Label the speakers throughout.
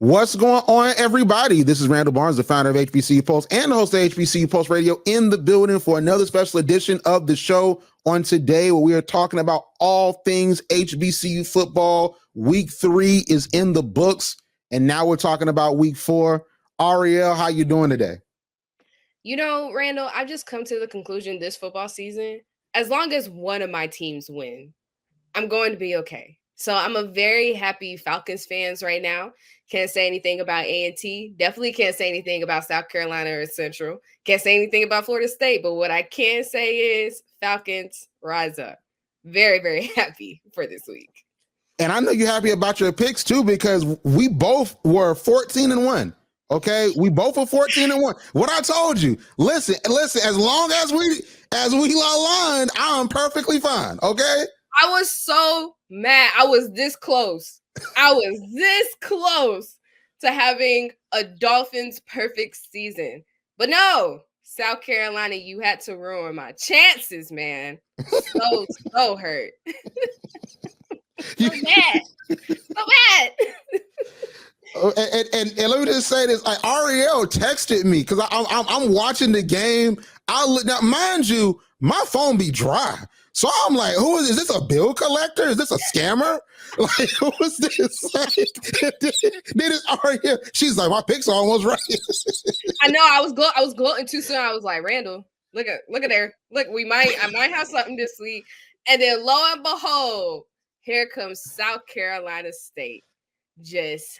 Speaker 1: What's going on, everybody? This is Randall Barnes, the founder of HBCU Pulse and the host of HBCU Pulse Radio, in the building for another special edition of the show on today, where we are talking about all things HBCU football. Week 3 is in the books, and now we're talking about week 4. Arielle, how you doing today?
Speaker 2: You know, Randall, I've just come to the conclusion this football season, as long as one of my teams win, I'm going to be okay. So I'm a very happy Falcons fans right now. Can't say anything about A&T. Definitely can't say anything about South Carolina or Central. Can't say anything about Florida State. But what I can say is Falcons rise up. Very, very happy for this week.
Speaker 1: And I know you're happy about your picks too, because we both were 14-1. Okay, we both were 14-1. What I told you, listen. As long as we aligned, I'm perfectly fine. Okay.
Speaker 2: I was so mad. I was this close. To having a Dolphins perfect season. But no, South Carolina, you had to ruin my chances, man. So hurt. So bad.
Speaker 1: And let me just say this: like, Arielle texted me because I'm watching the game. Now, mind you, my phone be dry, so I'm like, "Who is this? A bill collector? Is this a scammer? Like, who is this?" Like, then it's Arielle. She's like, "My picks are almost right."
Speaker 2: I know. I was gloating too soon. I was like, "Randall, look at there. Look, I might have something this week." And then lo and behold, here comes South Carolina State, just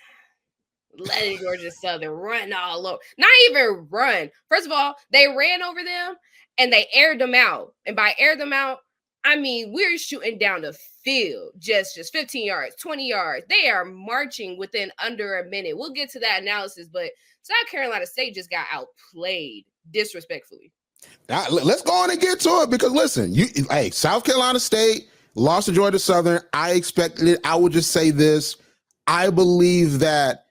Speaker 2: letting Georgia Southern run all over. Not even run. First of all, they ran over them and they aired them out. And by aired them out, I mean we're shooting down the field, just 15 yards, 20 yards. They are marching within under a minute. We'll get to that analysis, but South Carolina State just got outplayed disrespectfully.
Speaker 1: Now, let's go on and get to it, because listen, South Carolina State lost to Georgia Southern. I expected it. I would just say this: I believe that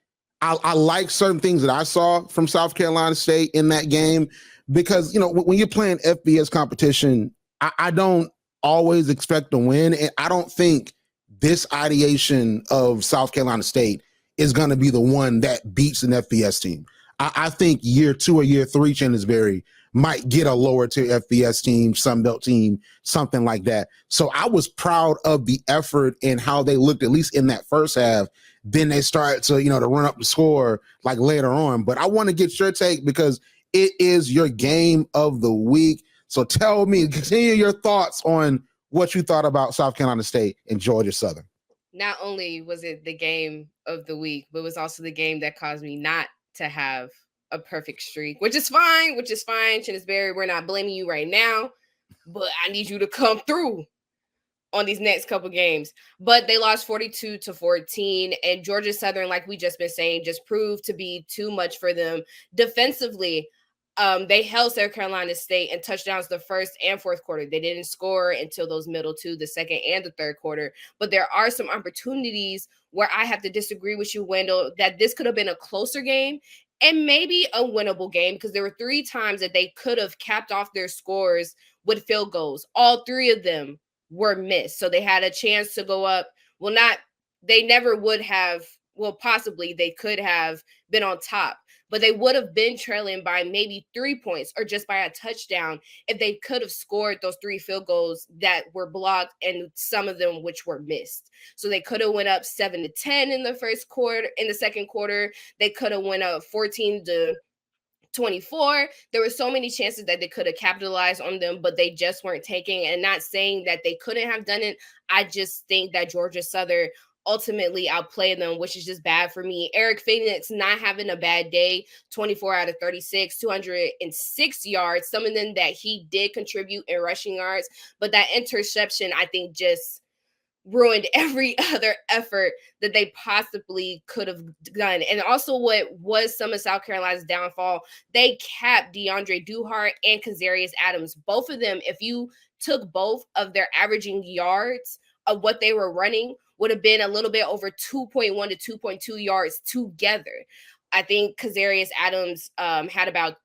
Speaker 1: I like certain things that I saw from South Carolina State in that game, because, when you're playing FBS competition, I don't always expect to win. And I don't think this ideation of South Carolina State is going to be the one that beats an FBS team. I think year 2 or year 3, Chennisberry might get a lower tier FBS team, Sunbelt team, something like that. So I was proud of the effort and how they looked, at least in that first half. Then they started to, to run up the score like later on. But I want to get your take, because it is your game of the week. So tell me, continue your thoughts on what you thought about South Carolina State and Georgia Southern.
Speaker 2: Not only was it the game of the week, but it was also the game that caused me not to have a perfect streak, which is fine. Chennisberry, we're not blaming you right now, but I need you to come through on these next couple games. But they lost 42-14, and Georgia Southern, like we just been saying, just proved to be too much for them defensively. They held South Carolina State in touchdowns the first and fourth quarter. They didn't score until those middle two, the second and the third quarter. But there are some opportunities where I have to disagree with you, Wendell, that this could have been a closer game and maybe a winnable game, because there were 3 times that they could have capped off their scores with field goals. All 3 of them were missed. So they had a chance to go up. They never would have, possibly they could have been on top, but they would have been trailing by maybe 3 points or just by a touchdown if they could have scored those 3 field goals that were blocked, and some of them which were missed. So they could have went up 7-10 in the first quarter. In the second quarter, they could have went up 14-24. There were so many chances that they could have capitalized on them, but they just weren't taking. And not saying that they couldn't have done it. I just think that Georgia Southern ultimately outplayed them, which is just bad for me. Eric Phoenix not having a bad day, 24 out of 36, 206 yards, some of them that he did contribute in rushing yards, but that interception, I think, just ruined every other effort that they possibly could have done. And also, what was some of South Carolina's downfall, they capped DeAndre Duhart and Kazarius Adams. Both of them, if you took both of their averaging yards of what they were running, would have been a little bit over 2.1 to 2.2 yards together. I think Kazarius Adams had about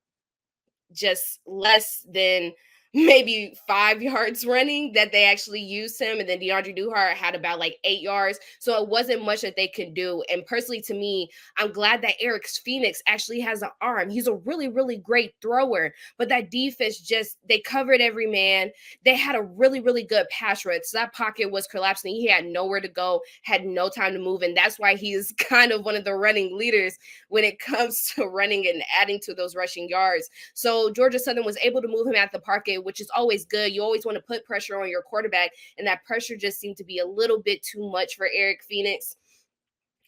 Speaker 2: just less than maybe 5 yards running that they actually used him. And then DeAndre Duhart had about like 8 yards. So it wasn't much that they could do. And personally, to me, I'm glad that Eric Phoenix actually has an arm. He's a really, really great thrower. But that defense just, they covered every man. They had a really, really good pass rush. So that pocket was collapsing. He had nowhere to go, had no time to move. And that's why he is kind of one of the running leaders when it comes to running and adding to those rushing yards. So Georgia Southern was able to move him at the pocket, which is always good. You always want to put pressure on your quarterback, and that pressure just seemed to be a little bit too much for Eric Phoenix.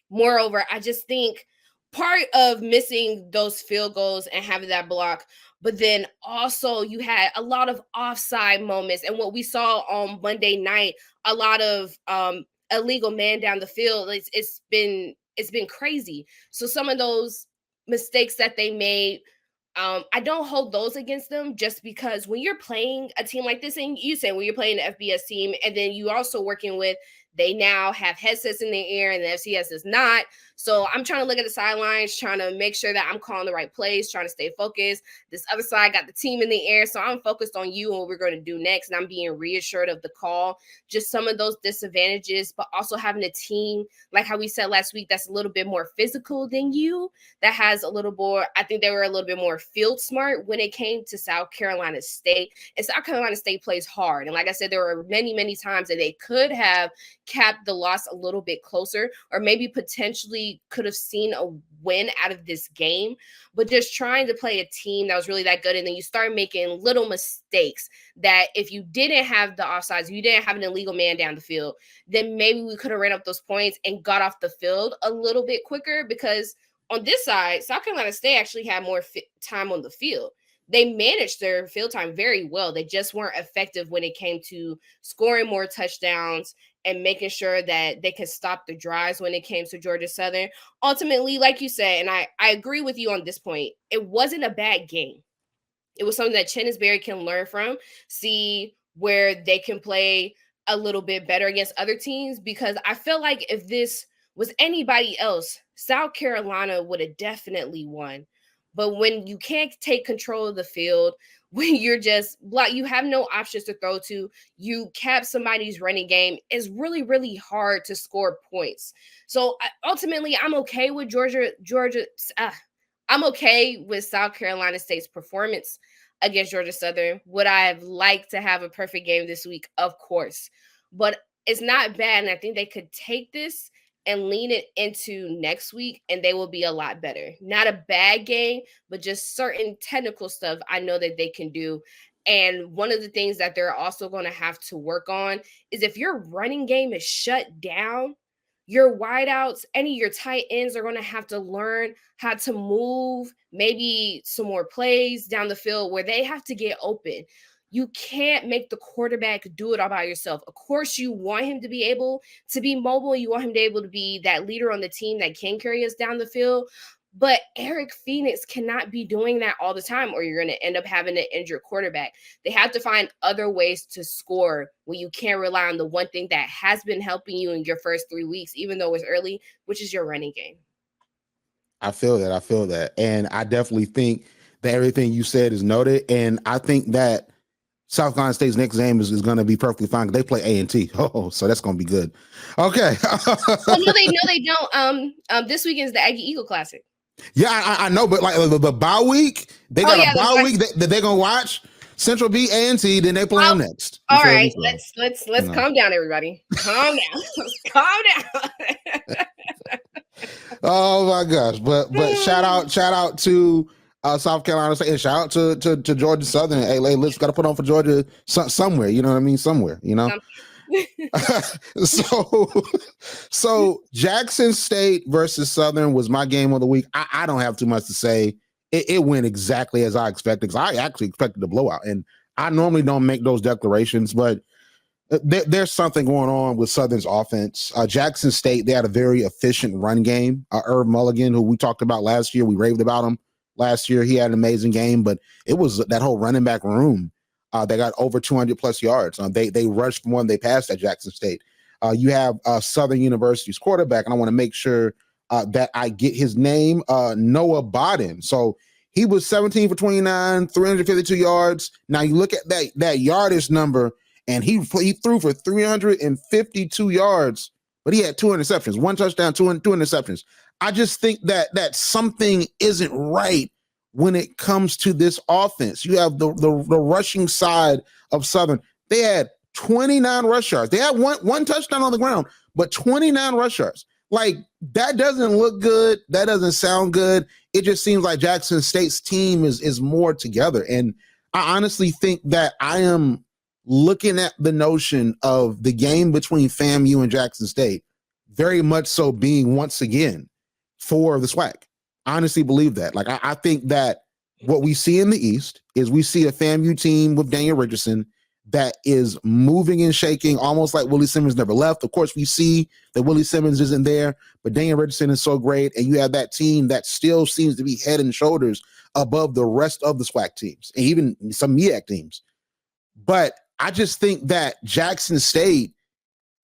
Speaker 2: Moreover, I just think part of missing those field goals and having that block, but then also you had a lot of offside moments. And what we saw on Monday night, a lot of illegal man down the field. It's been crazy. So some of those mistakes that they made, I don't hold those against them, just because when you're playing a team like this, and you say when you're playing the FBS team, and then you also working with, they now have headsets in their ear and the FCS does not. So I'm trying to look at the sidelines, trying to make sure that I'm calling the right plays, trying to stay focused. This other side got the team in the air. So I'm focused on you and what we're going to do next. And I'm being reassured of the call. Just some of those disadvantages, but also having a team, like how we said last week, that's a little bit more physical than you, that has a little more, I think they were a little bit more field smart when it came to South Carolina State. And South Carolina State plays hard. And like I said, there were many, many times that they could have capped the loss a little bit closer, or maybe potentially could have seen a win out of this game. But just trying to play a team that was really that good, and then you start making little mistakes that if you didn't have the offsides, you didn't have an illegal man down the field, then maybe we could have ran up those points and got off the field a little bit quicker. Because on this side, South Carolina State actually had more time on the field. They managed their field time very well. They just weren't effective when it came to scoring more touchdowns and making sure that they could stop the drives when it came to Georgia Southern. Ultimately, like you said, and I agree with you on this point, it wasn't a bad game. It was something that Chennisberry can learn from, see where they can play a little bit better against other teams, because I feel like if this was anybody else, South Carolina would have definitely won. But when you can't take control of the field, when you're just you have no options to throw to, you cap somebody's running game, it's really, really hard to score points. So ultimately, I'm okay with I'm okay with South Carolina State's performance against Georgia Southern. Would I have liked to have a perfect game this week? Of course. But it's not bad. And I think they could take this and lean it into next week, and they will be a lot better. Not a bad game, but just certain technical stuff I know that they can do. And one of the things that they're also going to have to work on is if your running game is shut down, your wideouts, any of your tight ends are going to have to learn how to move, maybe some more plays down the field where they have to get open. You can't make the quarterback do it all by yourself. Of course, you want him to be able to be mobile. You want him to be able to be that leader on the team that can carry us down the field. But Eric Phoenix cannot be doing that all the time, or you're going to end up having an injured quarterback. They have to find other ways to score when you can't rely on the one thing that has been helping you in your first 3 weeks, even though it's early, which is your running game.
Speaker 1: I feel that. And I definitely think that everything you said is noted. And I think that South Carolina State's next game is going to be perfectly fine. They play A&T. Oh, so that's going to be good. Okay.
Speaker 2: Well, no, they don't. This weekend is the Aggie Eagle Classic.
Speaker 1: Yeah, I know, but like the bye week, they got a bye week that they're gonna watch. Central beat A&T, then they play them next.
Speaker 2: All right, let's calm down, everybody. Calm down. Calm down.
Speaker 1: Oh my gosh! But shout out to South Carolina State, and shout out to Georgia Southern. Hey, let's got to put on for Georgia somewhere. You know what I mean? Somewhere. You know. So Jackson State versus Southern was my game of the week. I don't have too much to say. It went exactly as I expected, because I actually expected a blowout, and I normally don't make those declarations, but there's something going on with Southern's offense. Jackson State, they had a very efficient run game. Irv Mulligan, who we talked about last year, we raved about him last year. He had an amazing game, but it was that whole running back room. They got over 200 plus yards. They rushed more than they passed at Jackson State. You have Southern University's quarterback, and I want to make sure that I get his name, Noah Bodden. So He was 17 for 29, 352 yards. Now you look at that yardage number, and he threw for 352 yards, but he had 2 interceptions, 1 touchdown, two interceptions. I just think that something isn't right when it comes to this offense. You have the rushing side of Southern. They had 29 rush yards. They had one touchdown on the ground, but 29 rush yards. Like, that doesn't look good. That doesn't sound good. It just seems like Jackson State's team is more together. And I honestly think that I am looking at the notion of the game between FAMU and Jackson State very much so being once again for the SWAC. I honestly believe that. Like, I think that what we see in the East is we see a FAMU team with Daniel Richardson that is moving and shaking almost like Willie Simmons never left. Of course, we see that Willie Simmons isn't there, but Daniel Richardson is so great. And you have that team that still seems to be head and shoulders above the rest of the SWAC teams, and even some MEAC teams. But I just think that Jackson State,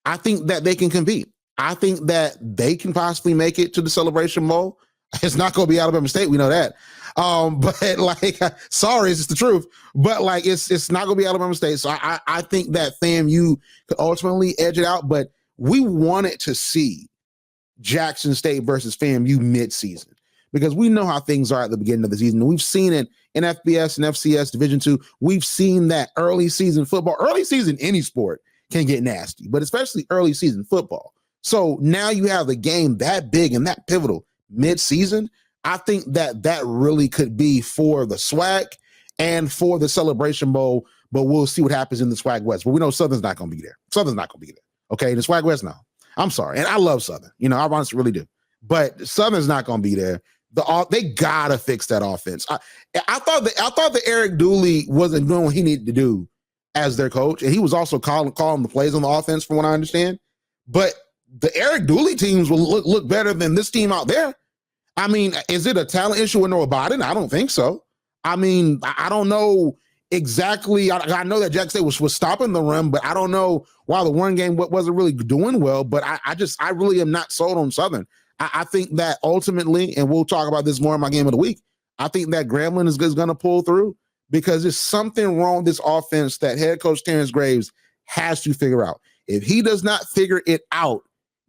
Speaker 1: I think that they can compete. I think that they can possibly make it to the Celebration Bowl. It's not going to be Alabama State. We know that. But like, sorry, it's just the truth. But like, it's not going to be Alabama State. So I think that FAMU could ultimately edge it out. But we wanted to see Jackson State versus FAMU midseason because we know how things are at the beginning of the season. We've seen it in FBS and FCS Division II. We've seen that early season football, early season any sport can get nasty, but especially early season football. So now you have a game that big and that pivotal mid-season. I think that really could be for the SWAC and for the Celebration Bowl, but we'll see what happens in the SWAC West. But we know Southern's not going to be there. Southern's not going to be there. Okay, the SWAC West, no. I'm sorry, and I love Southern. You know, I honestly really do. But Southern's not going to be there. They gotta fix that offense. I thought that Eric Dooley wasn't doing what he needed to do as their coach, and he was also calling the plays on the offense, from what I understand. But the Eric Dooley teams will look better than this team out there. I mean, is it a talent issue with Noah Biden? I don't think so. I mean, I don't know exactly. I know that Jackson State was stopping the run, but I don't know why the run game wasn't really doing well. But I really am not sold on Southern. I think that ultimately, and we'll talk about this more in my game of the week, I think that Grambling is going to pull through because there's something wrong with this offense that head coach Terrence Graves has to figure out. If he does not figure it out,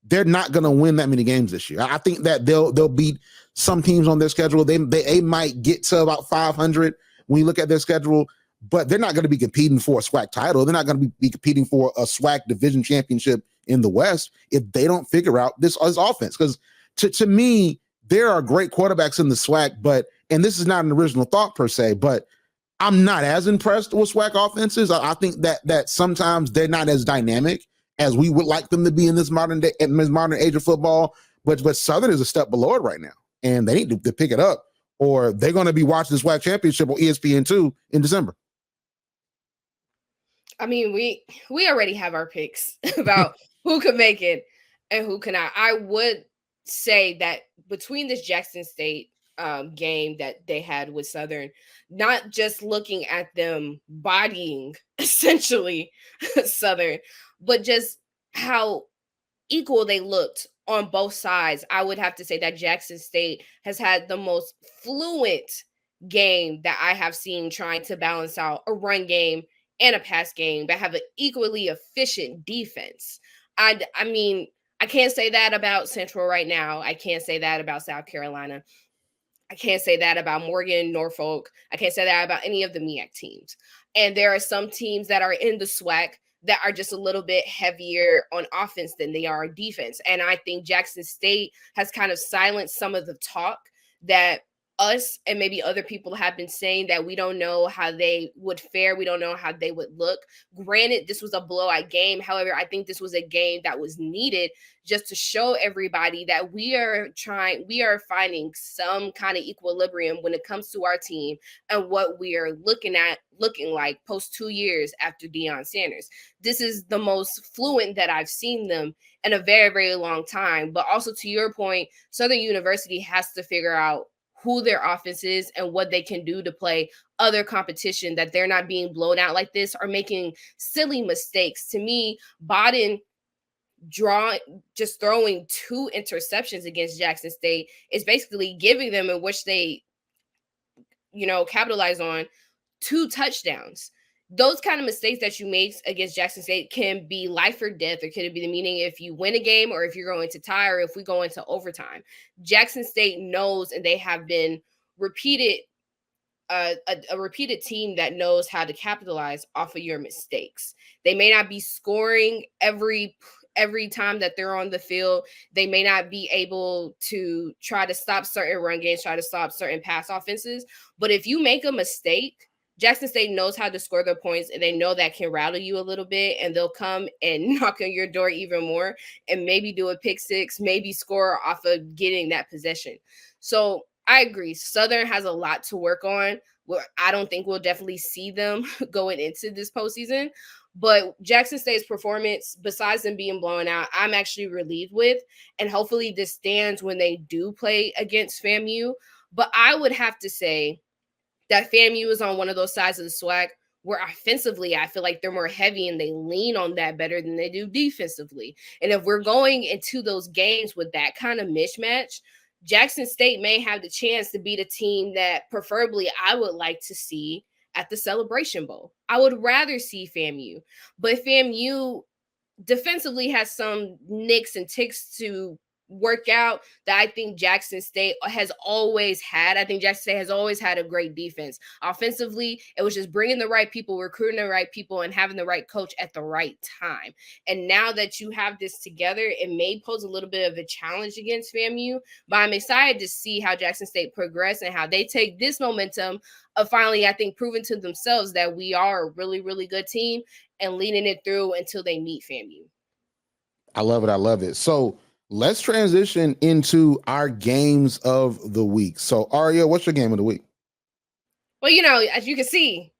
Speaker 1: they're not going to win that many games this year. I think that they'll beat some teams on their schedule. They might get to about 500 when you look at their schedule, but they're not going to be competing for a SWAC title. They're not going to be competing for a SWAC division championship in the West if they don't figure out this offense. Because to me, there are great quarterbacks in the SWAC, and this is not an original thought per se, but I'm not as impressed with SWAC offenses. I think that sometimes they're not as dynamic as we would like them to be in this modern age of football. But Southern is a step below it right now, and they need to pick it up, or they're going to be watching the SWAC championship on ESPN2 in December.
Speaker 2: I mean, we already have our picks about who could make it and who cannot. I would say that between this Jackson State game that they had with Southern, not just looking at them bodying essentially Southern, but just how equal they looked on both sides. I would have to say that Jackson State has had the most fluent game that I have seen trying to balance out a run game and a pass game that have an equally efficient defense. I mean, I can't say that about Central right now. I can't say that about South Carolina. I can't say that about Morgan, Norfolk. I can't say that about any of the MEAC teams. And there are some teams that are in the SWAC that are just a little bit heavier on offense than they are on defense. And I think Jackson State has kind of silenced some of the talk that us and maybe other people have been saying, that we don't know how they would fare. We don't know how they would look. Granted, this was a blowout game. However, I think this was a game that was needed just to show everybody that we are finding some kind of equilibrium when it comes to our team and what we are looking like post 2 years after Deion Sanders. This is the most fluent that I've seen them in a very, very long time. But also, to your point, Southern University has to figure out who their offense is and what they can do to play other competition, that they're not being blown out like this or making silly mistakes. To me, Biden throwing 2 interceptions against Jackson State is basically giving them, in which they capitalize on 2 touchdowns. Those kind of mistakes that you make against Jackson State can be life or death, or could it be the meaning if you win a game or if you're going to tie or if we go into overtime. Jackson State knows, and they have been repeated a repeated team that knows how to capitalize off of your mistakes. They may not be scoring every time that they're on the field. They may not be able to try to stop certain run games, try to stop certain pass offenses. But if you make a mistake, Jackson State knows how to score their points, and they know that can rattle you a little bit, and they'll come and knock on your door even more and maybe do a pick six, maybe score off of getting that possession. So I agree. Southern has a lot to work on. Where I don't think we'll definitely see them going into this postseason. But Jackson State's performance, besides them being blown out, I'm actually relieved with. And hopefully this stands when they do play against FAMU. But I would have to say that FAMU is on one of those sides of the SWAC where offensively, I feel like they're more heavy and they lean on that better than they do defensively. And if we're going into those games with that kind of mismatch, Jackson State may have the chance to beat a team that preferably I would like to see at the Celebration Bowl. I would rather see FAMU, but FAMU defensively has some nicks and ticks to work out that I think Jackson State has always had. I think Jackson State has always had a great defense. Offensively, it was just bringing the right people, recruiting the right people, and having the right coach at the right time. And now that you have this together, it may pose a little bit of a challenge against FAMU, but I'm excited to see how Jackson State progress and how they take this momentum of finally, I think, proving to themselves that we are a really, really good team and leading it through until they meet FAMU.
Speaker 1: I love it. I love it. So let's transition into our games of the week. So, Arielle, what's your game of the week?
Speaker 2: Well, as you can see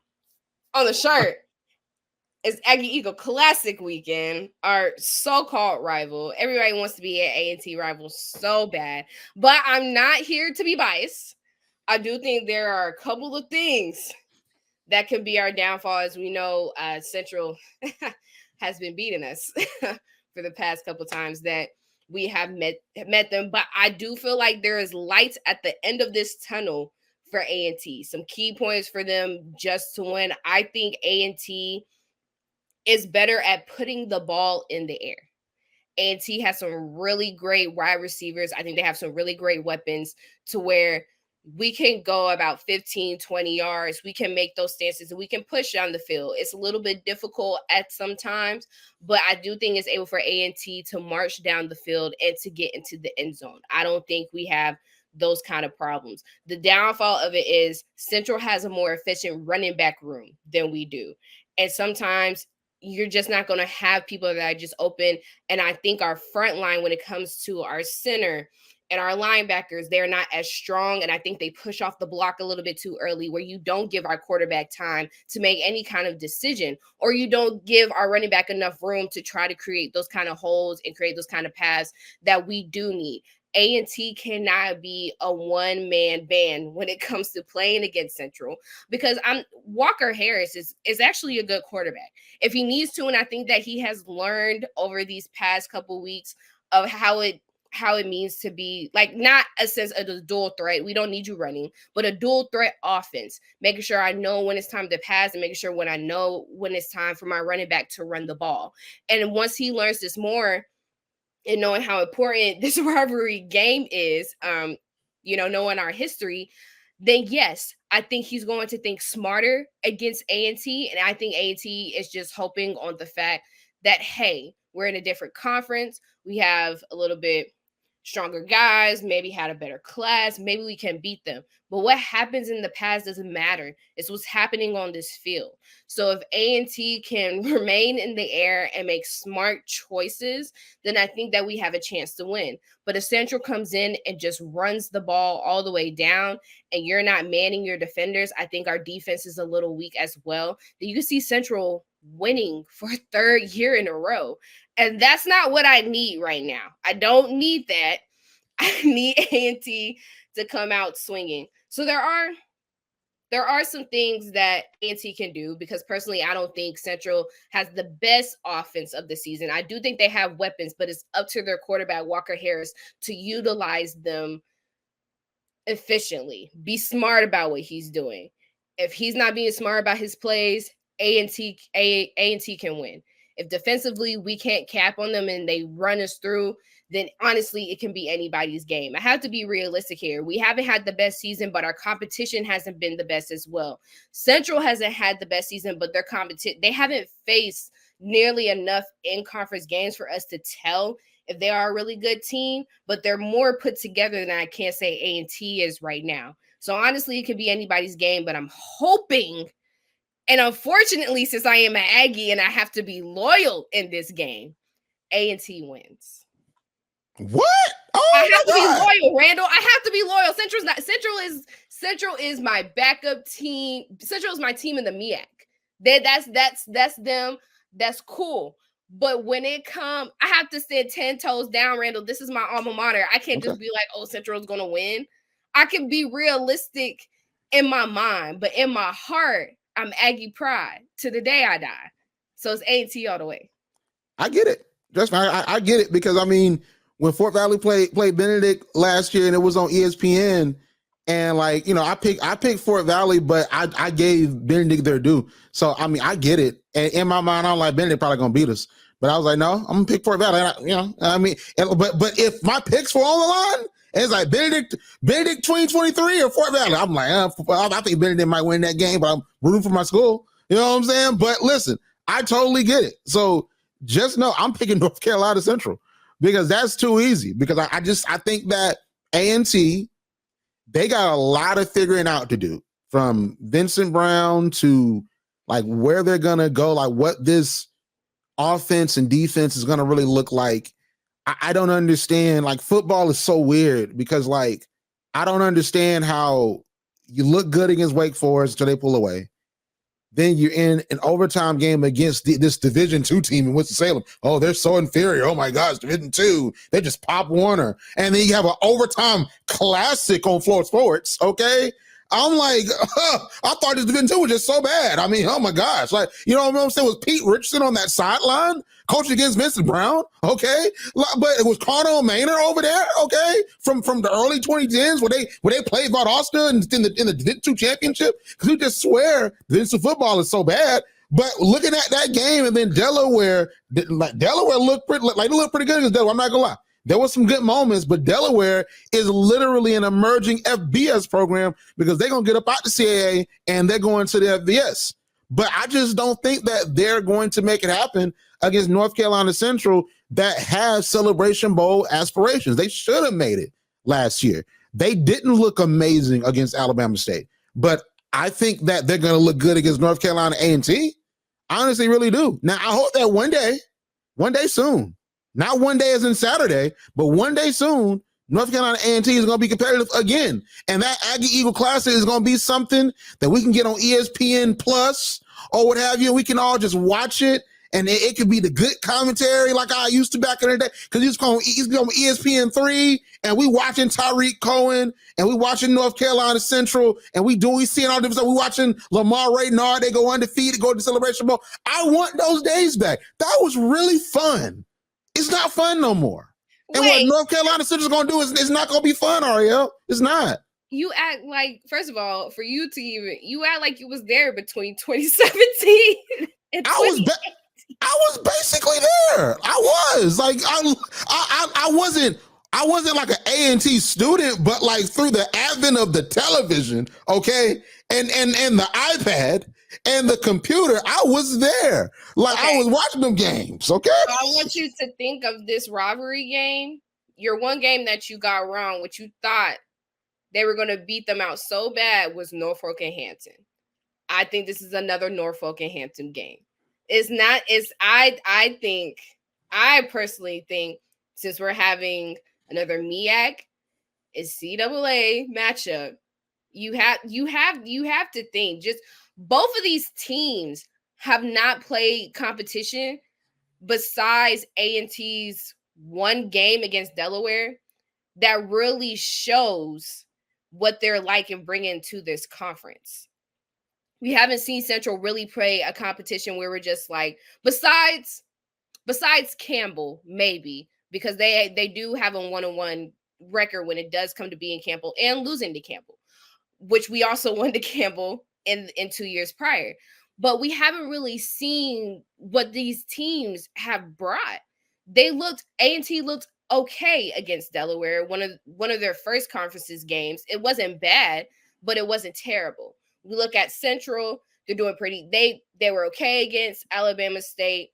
Speaker 2: on the shirt, it's Aggie Eagle Classic weekend, our so-called rival. Everybody wants to be an A&T rival so bad, but I'm not here to be biased. I do think there are a couple of things that could be our downfall. As we know, Central has been beating us for the past couple times that we have met them. But I do feel like there is light at the end of this tunnel for A&T. Some key points for them just to win. I think A&T is better at putting the ball in the air. A&T has some really great wide receivers. I think they have some really great weapons to where we can go about 15, 20 yards. We can make those stances and we can push down the field. It's a little bit difficult at some times, but I do think it's able for A&T to march down the field and to get into the end zone. I don't think we have those kind of problems. The downfall of it is Central has a more efficient running back room than we do. And sometimes you're just not going to have people that are just open. And I think our front line, when it comes to our center and our linebackers, they're not as strong. And I think they push off the block a little bit too early, where you don't give our quarterback time to make any kind of decision, or you don't give our running back enough room to try to create those kind of holes and create those kind of paths that we do need. A&T cannot be a one-man band when it comes to playing against Central, because Walker Harris is actually a good quarterback if he needs to, and I think that he has learned over these past couple weeks of how it means to be like not a sense of a dual threat. We don't need you running, but a dual threat offense, making sure I know when it's time to pass and making sure when I know when it's time for my running back to run the ball. And once he learns this more, and knowing how important this rivalry game is, knowing our history, then yes, I think he's going to think smarter against A&T. And I think A&T is just hoping on the fact that, hey, we're in a different conference. We have a little bit stronger guys, maybe had a better class, maybe we can beat them. But what happens in the past doesn't matter. It's what's happening on this field. So if A&T can remain in the air and make smart choices, then I think that we have a chance to win. But if Central comes in and just runs the ball all the way down and you're not manning your defenders, I think our defense is a little weak as well. You can see Central winning for a third year in a row. And that's not what I need right now. I don't need that. I need A&T to come out swinging. So there are some things that A&T can do, because personally, I don't think Central has the best offense of the season. I do think they have weapons, but it's up to their quarterback, Walker Harris, to utilize them efficiently. Be smart about what he's doing. If he's not being smart about his plays, A&T can win. If defensively we can't cap on them and they run us through, then honestly it can be anybody's game. I have to be realistic here. We haven't had the best season, but our competition hasn't been the best as well. Central hasn't had the best season, but their competition, they haven't faced nearly enough in-conference games for us to tell if they are a really good team, but they're more put together than I can't say A&T is right now. So honestly, it could be anybody's game, but I'm hoping, and unfortunately, since I am an Aggie and I have to be loyal in this game, A&T wins.
Speaker 1: What? Oh,
Speaker 2: I have to
Speaker 1: God.
Speaker 2: be loyal, Randall. I have to be loyal. Central is my backup team. Central is my team in the MEAC. That's them. That's cool. But when it comes, I have to stand 10 toes down, Randall. This is my alma mater. I can't just be like, oh, Central's gonna win. I can be realistic in my mind, but in my heart, I'm Aggie pride to the day I die. So it's A&T all the way.
Speaker 1: I get it. Just I get it because I mean, when Fort Valley played Benedict last year and it was on ESPN, and like I picked Fort Valley, but I gave Benedict their due. So I mean, I get it. And in my mind, I'm like Benedict probably gonna beat us, but I was like, no, I'm gonna pick Fort Valley. But if my picks were on the line, and it's like Benedict 2023 or Fort Valley, I'm like, I think Benedict might win that game, but I'm rooting for my school. You know what I'm saying? But listen, I totally get it. So just know I'm picking North Carolina Central because that's too easy. Because I think that A&T, they got a lot of figuring out to do, from Vincent Brown to like where they're gonna go, like what this offense and defense is gonna really look like. I don't understand. Like football is so weird because like I don't understand how you look good against Wake Forest until they pull away. Then you're in an overtime game against this Division II team in Winston-Salem. Oh, they're so inferior. Oh my gosh, Division II. They just pop Warner. And then you have an overtime classic on Florida Sports, okay? I'm like, I thought this Division II was just so bad. I mean, oh my gosh. Like, you know what I'm saying? Was Pete Richardson on that sideline coaching against Vincent Brown? Okay. But it was Connell Maynard over there, okay? From the early 2010s where they played Valdosta in the Division II championship. Because we just swear Vincent football is so bad. But looking at that game, and then Delaware looked pretty good against Delaware. I'm not gonna lie. There were some good moments, but Delaware is literally an emerging FBS program because they're going to get up out the CAA and they're going to the FBS. But I just don't think that they're going to make it happen against North Carolina Central that has Celebration Bowl aspirations. They should have made it last year. They didn't look amazing against Alabama State, but I think that they're going to look good against North Carolina A&T. I honestly really do. Now, I hope that one day soon, not one day as in Saturday, but one day soon, North Carolina A&T is going to be competitive again. And that Aggie Eagle Classic is going to be something that we can get on ESPN Plus or what have you. We can all just watch it. And it could be the good commentary like I used to back in the day. Because he's going to ESPN 3, and we watching Tyreek Cohen, and we watching North Carolina Central, and we seeing all different stuff. We watching Lamar Raynard. They go undefeated, go to the Celebration Bowl. I want those days back. That was really fun. It's not fun no more. And what North Carolina Central is going to do is it's not going to be fun, Arielle. It's not.
Speaker 2: You act like, first of all, for you to you act like you was there between 2017 and
Speaker 1: I was basically there. I was like, I wasn't like an A&T student, but like through the advent of the television, okay, and the iPad and the computer, I was there. Like I was watching them games, okay?
Speaker 2: I want you to think of this rivalry game. Your one game that you got wrong, what you thought they were going to beat them out so bad, was Norfolk and Hampton. I think this is another Norfolk and Hampton game. I personally think, since we're having another MEAC, it's CAA matchup. You have to think, just both of these teams have not played competition besides A&T's one game against Delaware that really shows what they're like and bringing to this conference. We haven't seen Central really play a competition where we're just like, besides Campbell, maybe, because they do have a one-on-one record when it does come to being Campbell and losing to Campbell, which we also won to Campbell in 2 years prior. But we haven't really seen what these teams have brought. A&T looked okay against Delaware. One of their first conferences games. It wasn't bad, but it wasn't terrible. We look at Central, they're doing pretty. They were okay against Alabama State.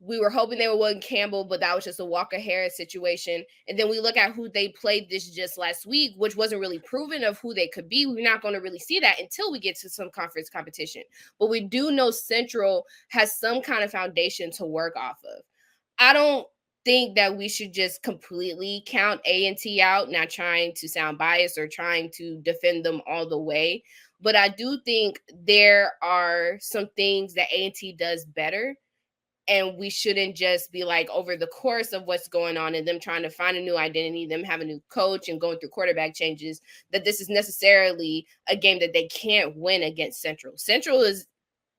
Speaker 2: We were hoping they were winning Campbell, but that was just a Walker Harris situation. And then we look at who they played this just last week, which wasn't really proven of who they could be. We're not going to really see that until we get to some conference competition. But we do know Central has some kind of foundation to work off of. I don't think that we should just completely count A&T out, not trying to sound biased or trying to defend them all the way. But I do think there are some things that A&T does better. And we shouldn't just be like over the course of what's going on and them trying to find a new identity, them having a new coach and going through quarterback changes, that this is necessarily a game that they can't win against Central. Central is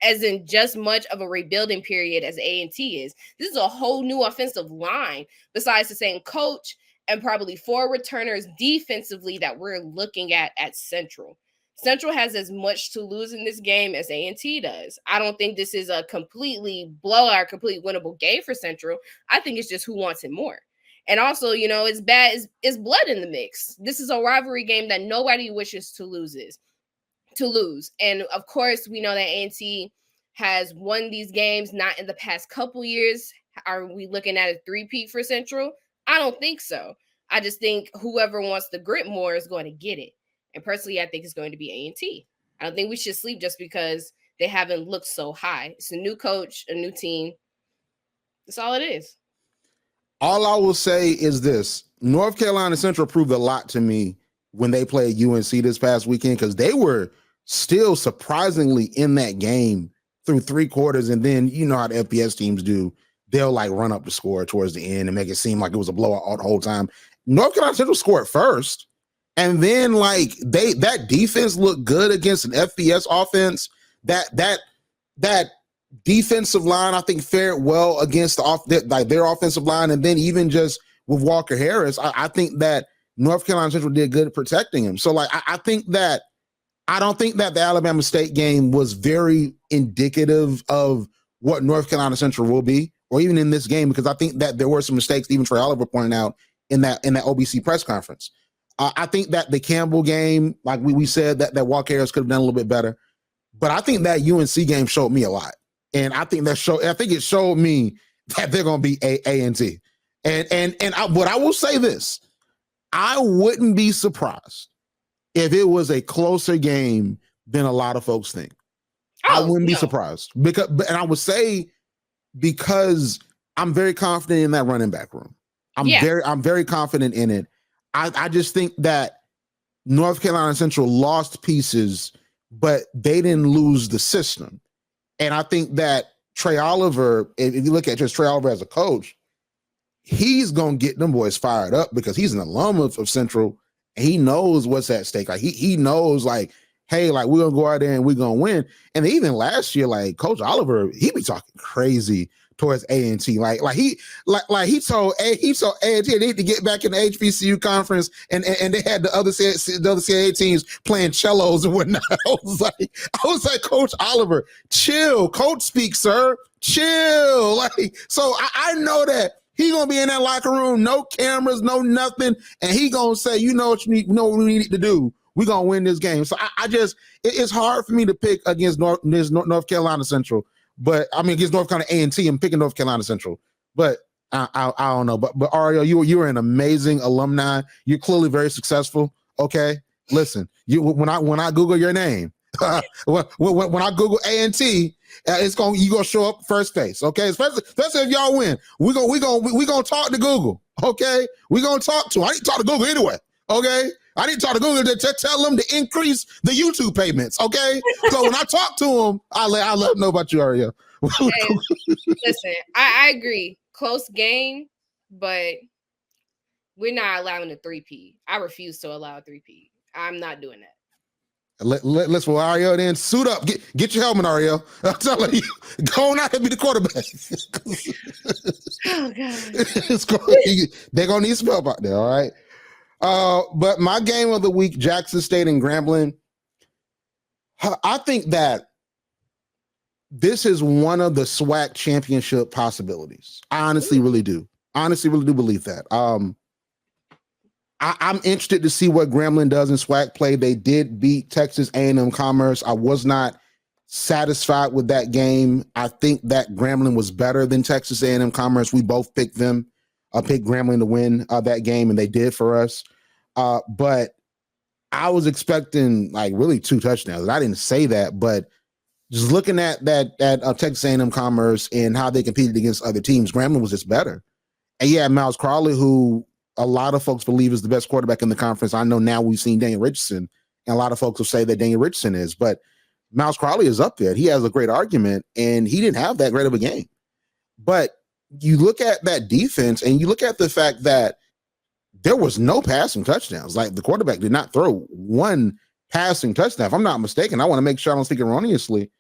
Speaker 2: as in just much of a rebuilding period as A&T is. This is a whole new offensive line besides the same coach and probably 4 returners defensively that we're looking at Central. Central has as much to lose in this game as A&T does. I don't think this is a completely blowout, complete winnable game for Central. I think it's just who wants it more. And also, it's bad. It's blood in the mix. This is a rivalry game that nobody wishes to lose. And of course, we know that A&T has won these games, not in the past couple years. Are we looking at a three-peat for Central? I don't think so. I just think whoever wants the grit more is going to get it. And personally, I think it's going to be A&T. I don't think we should sleep just because they haven't looked so high. It's a new coach, a new team. That's all it is.
Speaker 1: All I will say is this. North Carolina Central proved a lot to me when they played UNC this past weekend because they were still surprisingly in that game through 3 quarters. And then you know how the FBS teams do. They'll like run up the score towards the end and make it seem like it was a blowout all the whole time. North Carolina Central scored first. And then like that defense looked good against an FBS offense. That defensive line, I think, fared well against their offensive line. And then even just with Walker Harris, I think that North Carolina Central did good at protecting him. So like I don't think that the Alabama State game was very indicative of what North Carolina Central will be, or even in this game, because I think that there were some mistakes even Trey Oliver pointed out in that OBC press conference. I think that the Campbell game, like we said, that Walker Harris could have done a little bit better. But I think that UNC game showed me a lot. And I think it showed me that they're going to be A&T. But I will say this. I wouldn't be surprised if it was a closer game than a lot of folks think. I wouldn't be surprised. And I would say because I'm very confident in that running back room. I'm very confident in it. I just think that North Carolina Central lost pieces, but they didn't lose the system. And I think that Trey Oliver, if you look at just Trey Oliver as a coach, he's going to get them boys fired up because he's an alum of Central. And he knows what's at stake. Like he knows like, hey, like we're going to go out there and we're going to win. And even last year, like Coach Oliver, he be talking crazy towards A&T. Like he told A&T they need to get back in the HBCU conference and they had the other CAA teams playing cellos and whatnot. I was like, Coach Oliver, chill. Coach speak, sir. Chill. Like, so I know that he gonna be in that locker room, no cameras, no nothing, and he gonna say, you know what we need to do. We're gonna win this game. So it's hard for me to pick against North Carolina Central. But I mean, against North Carolina A&T, I'm picking North Carolina Central. But I don't know. But Arielle, you were an amazing alumni. You're clearly very successful. Okay, listen. When I Google your name, when I Google A&T, you gonna show up first face. Okay, especially if y'all win. We gonna talk to Google. Okay, we gonna talk to. I need to talk to Google anyway. Okay. I need to talk to Google to tell them to increase the YouTube payments, okay? So when I talk to them, I'll let them know about you, Arielle.
Speaker 2: Hey, listen, I agree. Close game, but we're not allowing a 3P. I refuse to allow a 3P. I'm not doing that.
Speaker 1: Let's for Arielle then suit up. Get your helmet, Arielle. I'm telling you, go on out and be the quarterback.
Speaker 2: Oh God.
Speaker 1: They're gonna need some help out there, all right? But my game of the week, Jackson State and Grambling. I think that this is one of the SWAC championship possibilities. I honestly really do. Honestly, really do believe that. I'm interested to see what Grambling does in SWAC play. They did beat Texas A&M Commerce. I was not satisfied with that game. I think that Grambling was better than Texas A&M Commerce. We both picked them. I picked Grambling to win that game, and they did for us. But I was expecting like really 2 touchdowns. I didn't say that, but just looking at Texas A&M Commerce and how they competed against other teams, Grambling was just better. And yeah, Miles Crawley, who a lot of folks believe is the best quarterback in the conference. I know now we've seen Daniel Richardson, and a lot of folks will say that Daniel Richardson is, but Miles Crawley is up there. He has a great argument, and he didn't have that great of a game. But you look at that defense, and you look at the fact that there was no passing touchdowns. Like the quarterback did not throw one passing touchdown. If I'm not mistaken, I want to make sure I don't speak erroneously.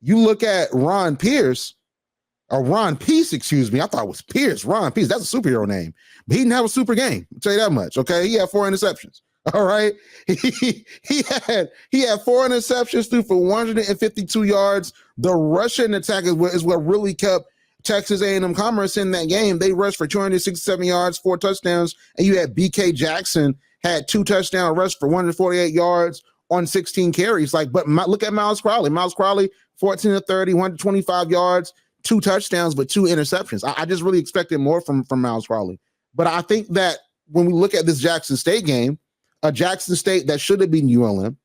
Speaker 1: You look at Ron Peace, excuse me. I thought it was Pierce. Ron Peace. That's a superhero name. But he didn't have a super game. I'll tell you that much. Okay. He had 4 interceptions. All right. He had 4 interceptions, threw for 152 yards. The rushing attack is what really kept Texas A&M Commerce in that game. They rushed for 267 yards, 4 touchdowns. And you had BK Jackson had 2 touchdown rush for 148 yards on 16 carries. Look at Miles Crawley. Miles Crawley, 14 to 30, 125 yards, 2 touchdowns, but 2 interceptions. I just really expected more from Miles Crawley. But I think that when we look at this Jackson State game, a Jackson State that should have been ULM,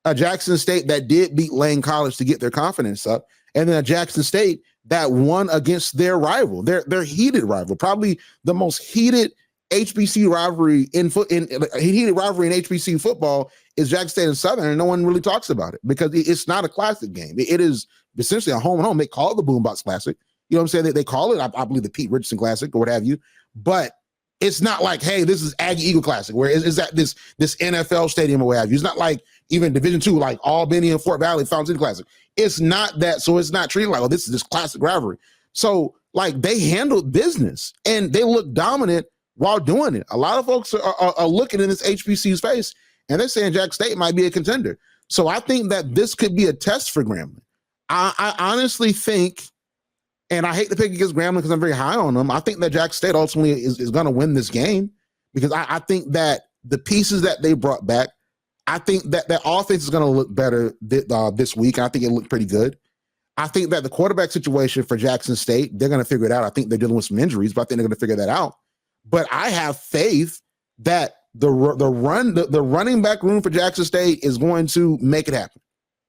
Speaker 1: a Jackson State that did beat Lane College to get their confidence up, and then a Jackson State that won against their rival, their heated rival, probably the most heated HBCU rivalry in HBCU football is Jackson State and Southern, and no one really talks about it because it's not a classic game. It is essentially a home and home. They call it the Boombox Classic. You know what I'm saying? They call it, I believe, the Pete Richardson Classic or what have you. But it's not like, hey, this is Aggie Eagle Classic, where is at this NFL stadium or what have you. It's not like even Division II, like Albany and Fort Valley Fountain City Classic. It's not that. So it's not treated like, oh, this is this classic rivalry. So like they handled business and they look dominant while doing it. A lot of folks are looking in this HBCU space and they're saying Jack State might be a contender. So I think that this could be a test for Grambling. I honestly think, and I hate to pick against Grambling because I'm very high on them, I think that Jack State ultimately is going to win this game because I think that the pieces that they brought back, I think that that offense is going to look better this week. I think it looked pretty good. I think that the quarterback situation for Jackson State, they're going to figure it out. I think they're dealing with some injuries, but I think they're going to figure that out. But I have faith that the running back room for Jackson State is going to make it happen.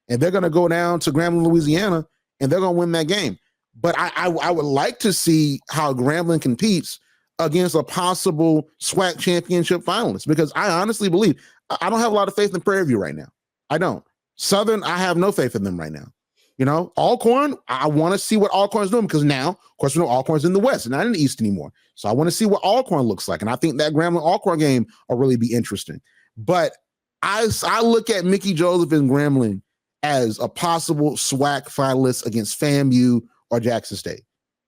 Speaker 1: And they're going to go down to Grambling, Louisiana, and they're going to win that game. But I would like to see how Grambling competes against a possible SWAC championship finalist because I honestly believe I don't have a lot of faith in Prairie View right now. I don't. Southern, I have no faith in them right now. You know, Alcorn, I want to see what Alcorn's doing because now, of course, we know Alcorn's in the West and not in the East anymore. So I want to see what Alcorn looks like. And I think that Grambling Alcorn game will really be interesting. But I look at Mickey Joseph and Grambling as a possible SWAC finalist against FAMU or Jackson State.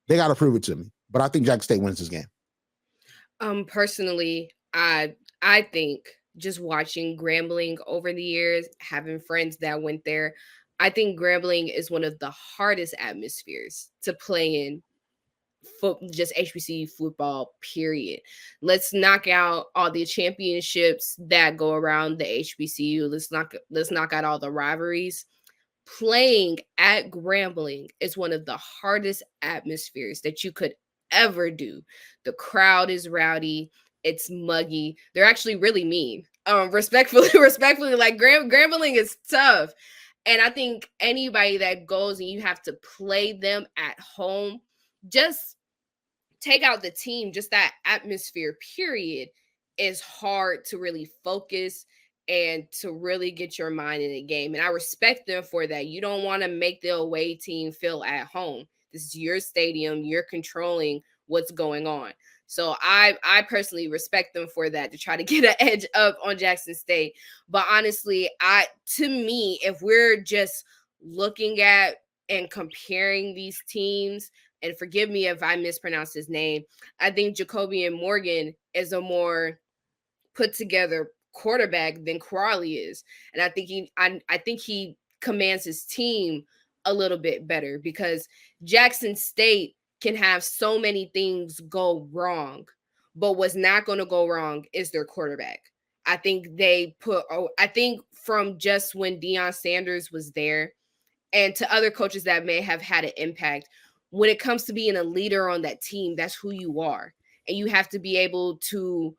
Speaker 1: They got to prove it to me. But I think Jackson State wins this game.
Speaker 2: Personally, I think just watching Grambling over the years, having friends that went there, I think Grambling is one of the hardest atmospheres to play in, just HBCU football, period. Let's knock out all the championships that go around the HBCU. Let's knock out all the rivalries. Playing at Grambling is one of the hardest atmospheres that you could ever do. The crowd is rowdy. It's muggy. They're actually really mean. Respectfully, like Grambling is tough. And I think anybody that goes and you have to play them at home, just take out the team, just that atmosphere, period, is hard to really focus and to really get your mind in the game. And I respect them for that. You don't want to make the away team feel at home. This is your stadium. You're controlling what's going on. So I personally respect them for that, to try to get an edge up on Jackson State. But honestly, to me, if we're just looking at and comparing these teams, and forgive me if I mispronounce his name, I think Jacobian Morgan is a more put together quarterback than Crawley is. And I think he commands his team a little bit better, because Jackson State can have so many things go wrong, but what's not going to go wrong is their quarterback. I think from just when Deion Sanders was there, and to other coaches that may have had an impact, when it comes to being a leader on that team, that's who you are. And you have to be able to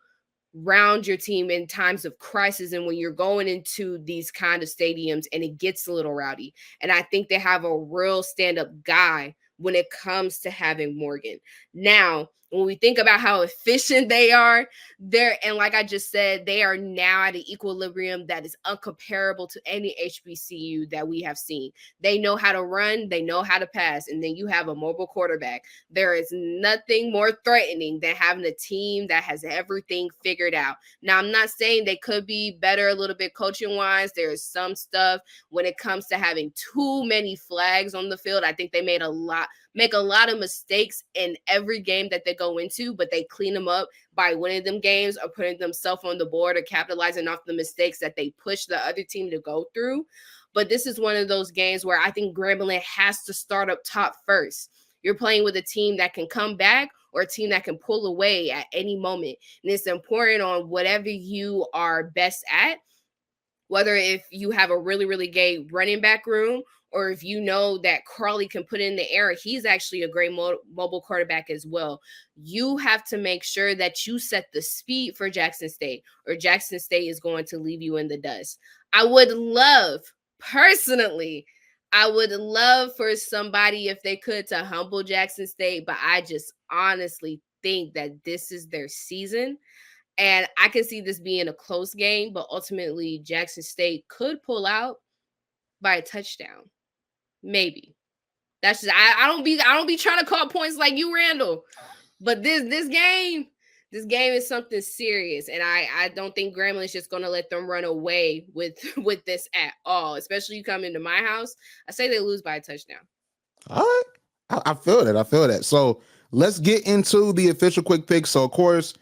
Speaker 2: round your team in times of crisis and when you're going into these kind of stadiums and it gets a little rowdy. And I think they have a real stand-up guy when it comes to having Morgan. Now, when we think about how efficient they are, and like I just said, they are now at an equilibrium that is uncomparable to any HBCU that we have seen. They know how to run, they know how to pass, and then you have a mobile quarterback. There is nothing more threatening than having a team that has everything figured out. Now, I'm not saying they could be better a little bit coaching wise. There is some stuff when it comes to having too many flags on the field. I think they make a lot of mistakes in every game that they go into, but they clean them up by winning them games or putting themselves on the board or capitalizing off the mistakes that they push the other team to go through. But this is one of those games where I think Grambling has to start up top first. You're playing with a team that can come back or a team that can pull away at any moment. And it's important on whatever you are best at, whether if you have a really, really gay running back room, or if you know that Crawley can put in the air, he's actually a great mobile quarterback as well. You have to make sure that you set the speed for Jackson State, or Jackson State is going to leave you in the dust. I would love for somebody, if they could, to humble Jackson State, but I just honestly think that this is their season. And I can see this being a close game, but ultimately Jackson State could pull out by a touchdown. Maybe. That's just I don't be trying to call points like you, Randall. But this game is something serious, and I don't think Grambling is just going to let them run away with this at all. Especially you come into my house, I say they lose by a touchdown.
Speaker 1: All right, I feel that. I feel that. So let's get into the official quick pick. So of course,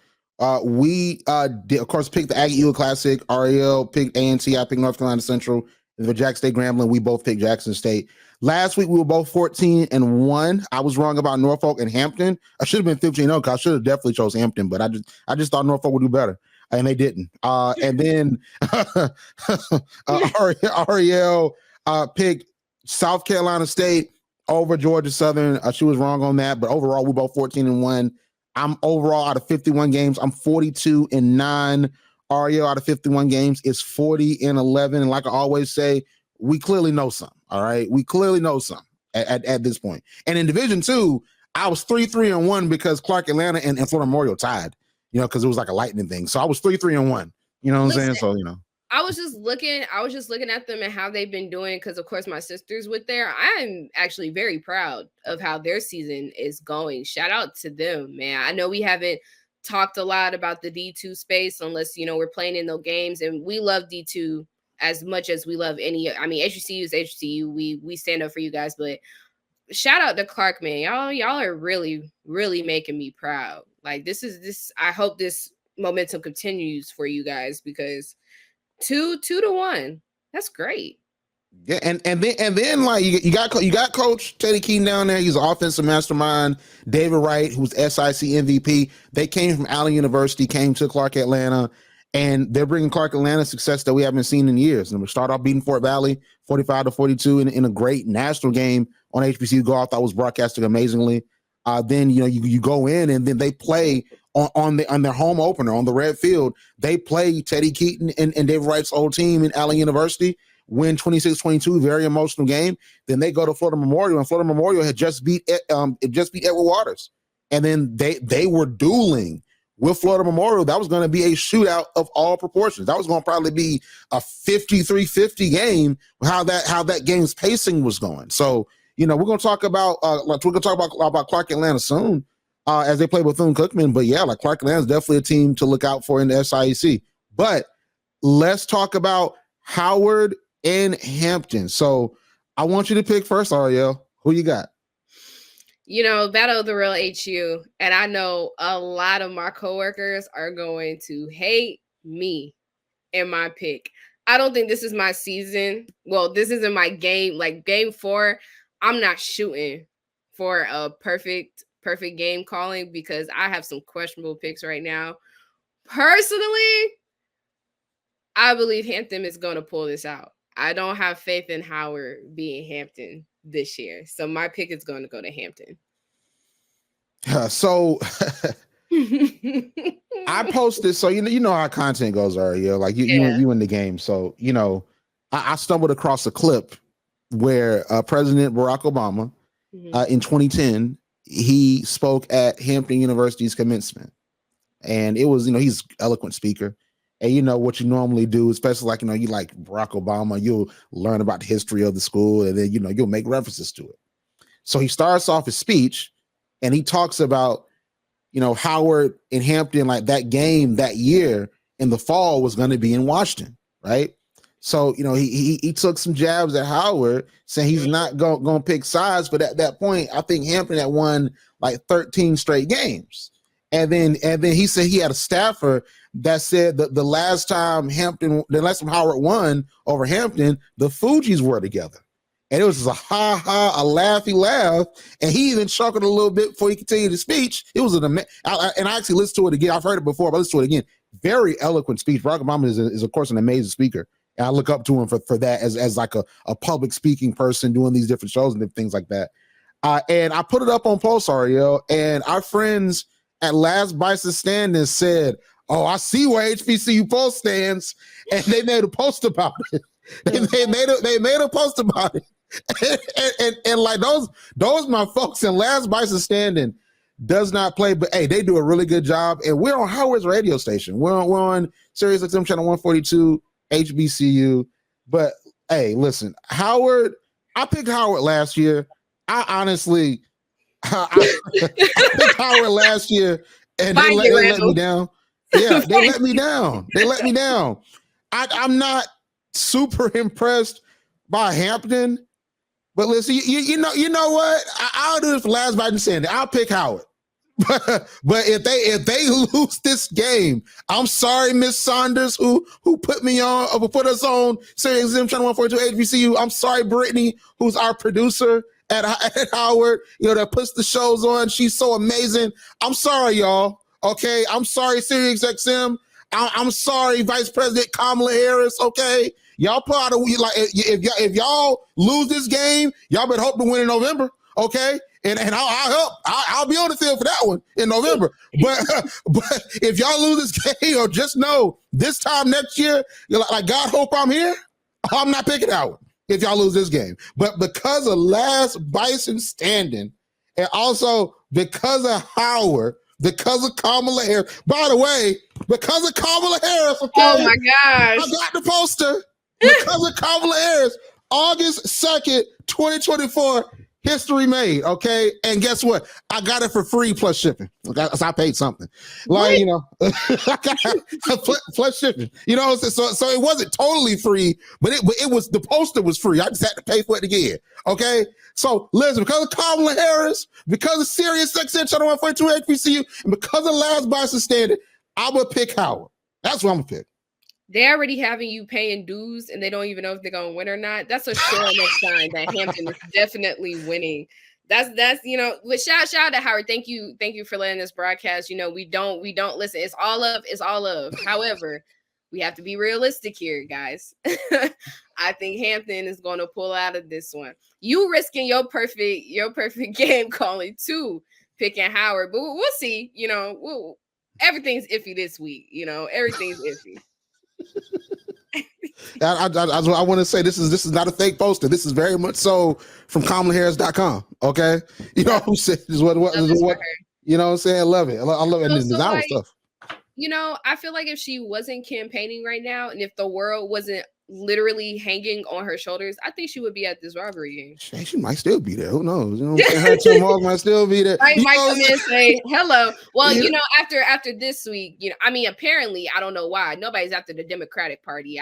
Speaker 1: we did, of course, picked the Aggie Eagle Classic. Arielle picked A&T. I picked North Carolina Central. And for Jackson State Grambling, we both picked Jackson State. Last week we were both 14-1. I was wrong about Norfolk and Hampton. I should have been 15-0 because I should have definitely chose Hampton, but I just thought Norfolk would do better, and they didn't. And then Arielle picked South Carolina State over Georgia Southern. She was wrong on that, but overall we both 14-1. I'm overall out of 51 games, I'm 42-9. Arielle out of 51 games is 40-11. And like I always say, we clearly know something. All right. We clearly know something at this point. And in Division 2, I was 3-3-1 because Clark Atlanta and Florida Memorial tied, because it was like a lightning thing. So I was 3-3-1. You know what I'm saying? So,
Speaker 2: I was just looking at them and how they've been doing, because of course my sister's with there. I'm actually very proud of how their season is going. Shout out to them, man. I know we haven't talked a lot about the D2 space unless we're playing in those games, and we love D2 as much as we love HBCU is HBCU. We stand up for you guys, but shout out to Clark, man. Y'all are really, really making me proud. Like this I hope this momentum continues for you guys, because 2-1, that's great.
Speaker 1: Yeah, and then like you got Coach Teddy Keaton down there. He's an offensive mastermind. David Wright, who's SIC MVP. They came from Allen University, came to Clark Atlanta, and they're bringing Clark Atlanta success that we haven't seen in years. And we start off beating Fort Valley 45-42 in a great national game on HBCU Golf that was broadcasted amazingly. Then you go in and then they play on their home opener on the red field. They play Teddy Keaton and David Wright's old team in Allen University. Win 26-22, very emotional game. Then they go to Florida Memorial, and Florida Memorial had just beat Edward Waters, and then they were dueling with Florida Memorial. That was going to be a shootout of all proportions. That was going to probably be a 53-50 game. How that game's pacing was going. So we're going to talk about Clark Atlanta soon as they play Bethune-Cookman. But yeah, like Clark Atlanta is definitely a team to look out for in the SIAC. But let's talk about Howard and Hampton. So I want you to pick first, Arielle. Who you got?
Speaker 2: Battle of the Real HU. And I know a lot of my coworkers are going to hate me and my pick. I don't think this is my season. Well, this isn't my game. Like game 4, I'm not shooting for a perfect game calling because I have some questionable picks right now. Personally, I believe Hampton is going to pull this out. I don't have faith in Howard being Hampton this year. So my pick is going to go to Hampton.
Speaker 1: So I posted, so you know how content goes, Arielle. Like you in the game. So I stumbled across a clip where President Barack Obama in 2010 he spoke at Hampton University's commencement, and it was he's an eloquent speaker. And what you normally do, especially like you like Barack Obama, you'll learn about the history of the school, and then you'll make references to it. So he starts off his speech, and he talks about Howard and Hampton, like that game that year in the fall was going to be in Washington, right? So he took some jabs at Howard, saying he's not going to pick sides. But at that point, I think Hampton had won like 13 straight games, and then he said he had a staffer that said that the last time Howard won over Hampton, the Fugees were together. And it was just a a laughy laugh. And he even chuckled a little bit before he continued his speech. It was and I actually listened to it again. I've heard it before, but listen to it again. Very eloquent speech. Barack Obama is of course, an amazing speaker. And I look up to him for that as like a public speaking person doing these different shows and things like that. And I put it up on post, Arielle, and our friends at Last Bison Standing said, "Oh, I see where HBCU post stands," and they made a post about it. They made a post about it. and like those my folks in Last Bison Standing does not play, but hey, they do a really good job. And we're on Howard's radio station. We're on Sirius XM channel 142 HBCU. But hey, listen, Howard. I picked Howard last year. I honestly, I picked Howard last year, and they let me down. Yeah, they let me down. They let me down. I'm not super impressed by Hampton. But listen, you know what? I'll do this for Last Bite and Sandy. I'll pick Howard. But if they lose this game, I'm sorry, Miss Saunders, who put me on or put us on Sirius XM channel 142 HBCU. I'm sorry, Brittany, who's our producer at Howard, that puts the shows on. She's so amazing. I'm sorry, y'all. Okay, I'm sorry, Sirius XM. I'm sorry, Vice President Kamala Harris. Okay, y'all put out if y'all lose this game, y'all better hope to win in November. Okay, and I'll help. I'll be on the field for that one in November. But if y'all lose this game, just know this time next year, like God hope I'm here. I'm not picking Howard if y'all lose this game. But because of Last Bison Standing, and also because of Howard. Because of Kamala Harris. By the way, because of Kamala Harris, okay?
Speaker 2: Oh my gosh.
Speaker 1: I got the poster. Because of Kamala Harris, August 2nd, 2024, history made, okay? And guess what? I got it for free plus shipping. Okay? So I paid something. Like, I got plus shipping. So it wasn't totally free, but it was, the poster was free. I just had to pay for it to get it. Okay? So listen, because of Kamala Harris, because of Sirius XM channel 142 HBCU, and because of Last Bison Standing, I'm gonna pick Howard. That's what I'm gonna pick.
Speaker 2: They're already having you paying dues, and they don't even know if they're gonna win or not. That's a sure enough sign that Hampton is definitely winning. That's But shout out to Howard. Thank you for letting us broadcast. We don't listen. It's all of. However, we have to be realistic here, guys. I think Hampton is going to pull out of this one. You risking your perfect game calling too, picking Howard, but we'll see. Everything's iffy this week. Everything's iffy.
Speaker 1: I want to say this is not a fake poster. This is very much so from KamalaHarris.com. Okay, who said what you know what I'm saying? I love it. I love it. And this design stuff.
Speaker 2: I feel like if she wasn't campaigning right now, and if the world wasn't literally hanging on her shoulders, I think she would be at this robbery game.
Speaker 1: She might still be there. Who knows? Her Tim Hawk might still be there.
Speaker 2: I might come in and say hello. Well, after this week, apparently, I don't know why nobody's after the Democratic Party.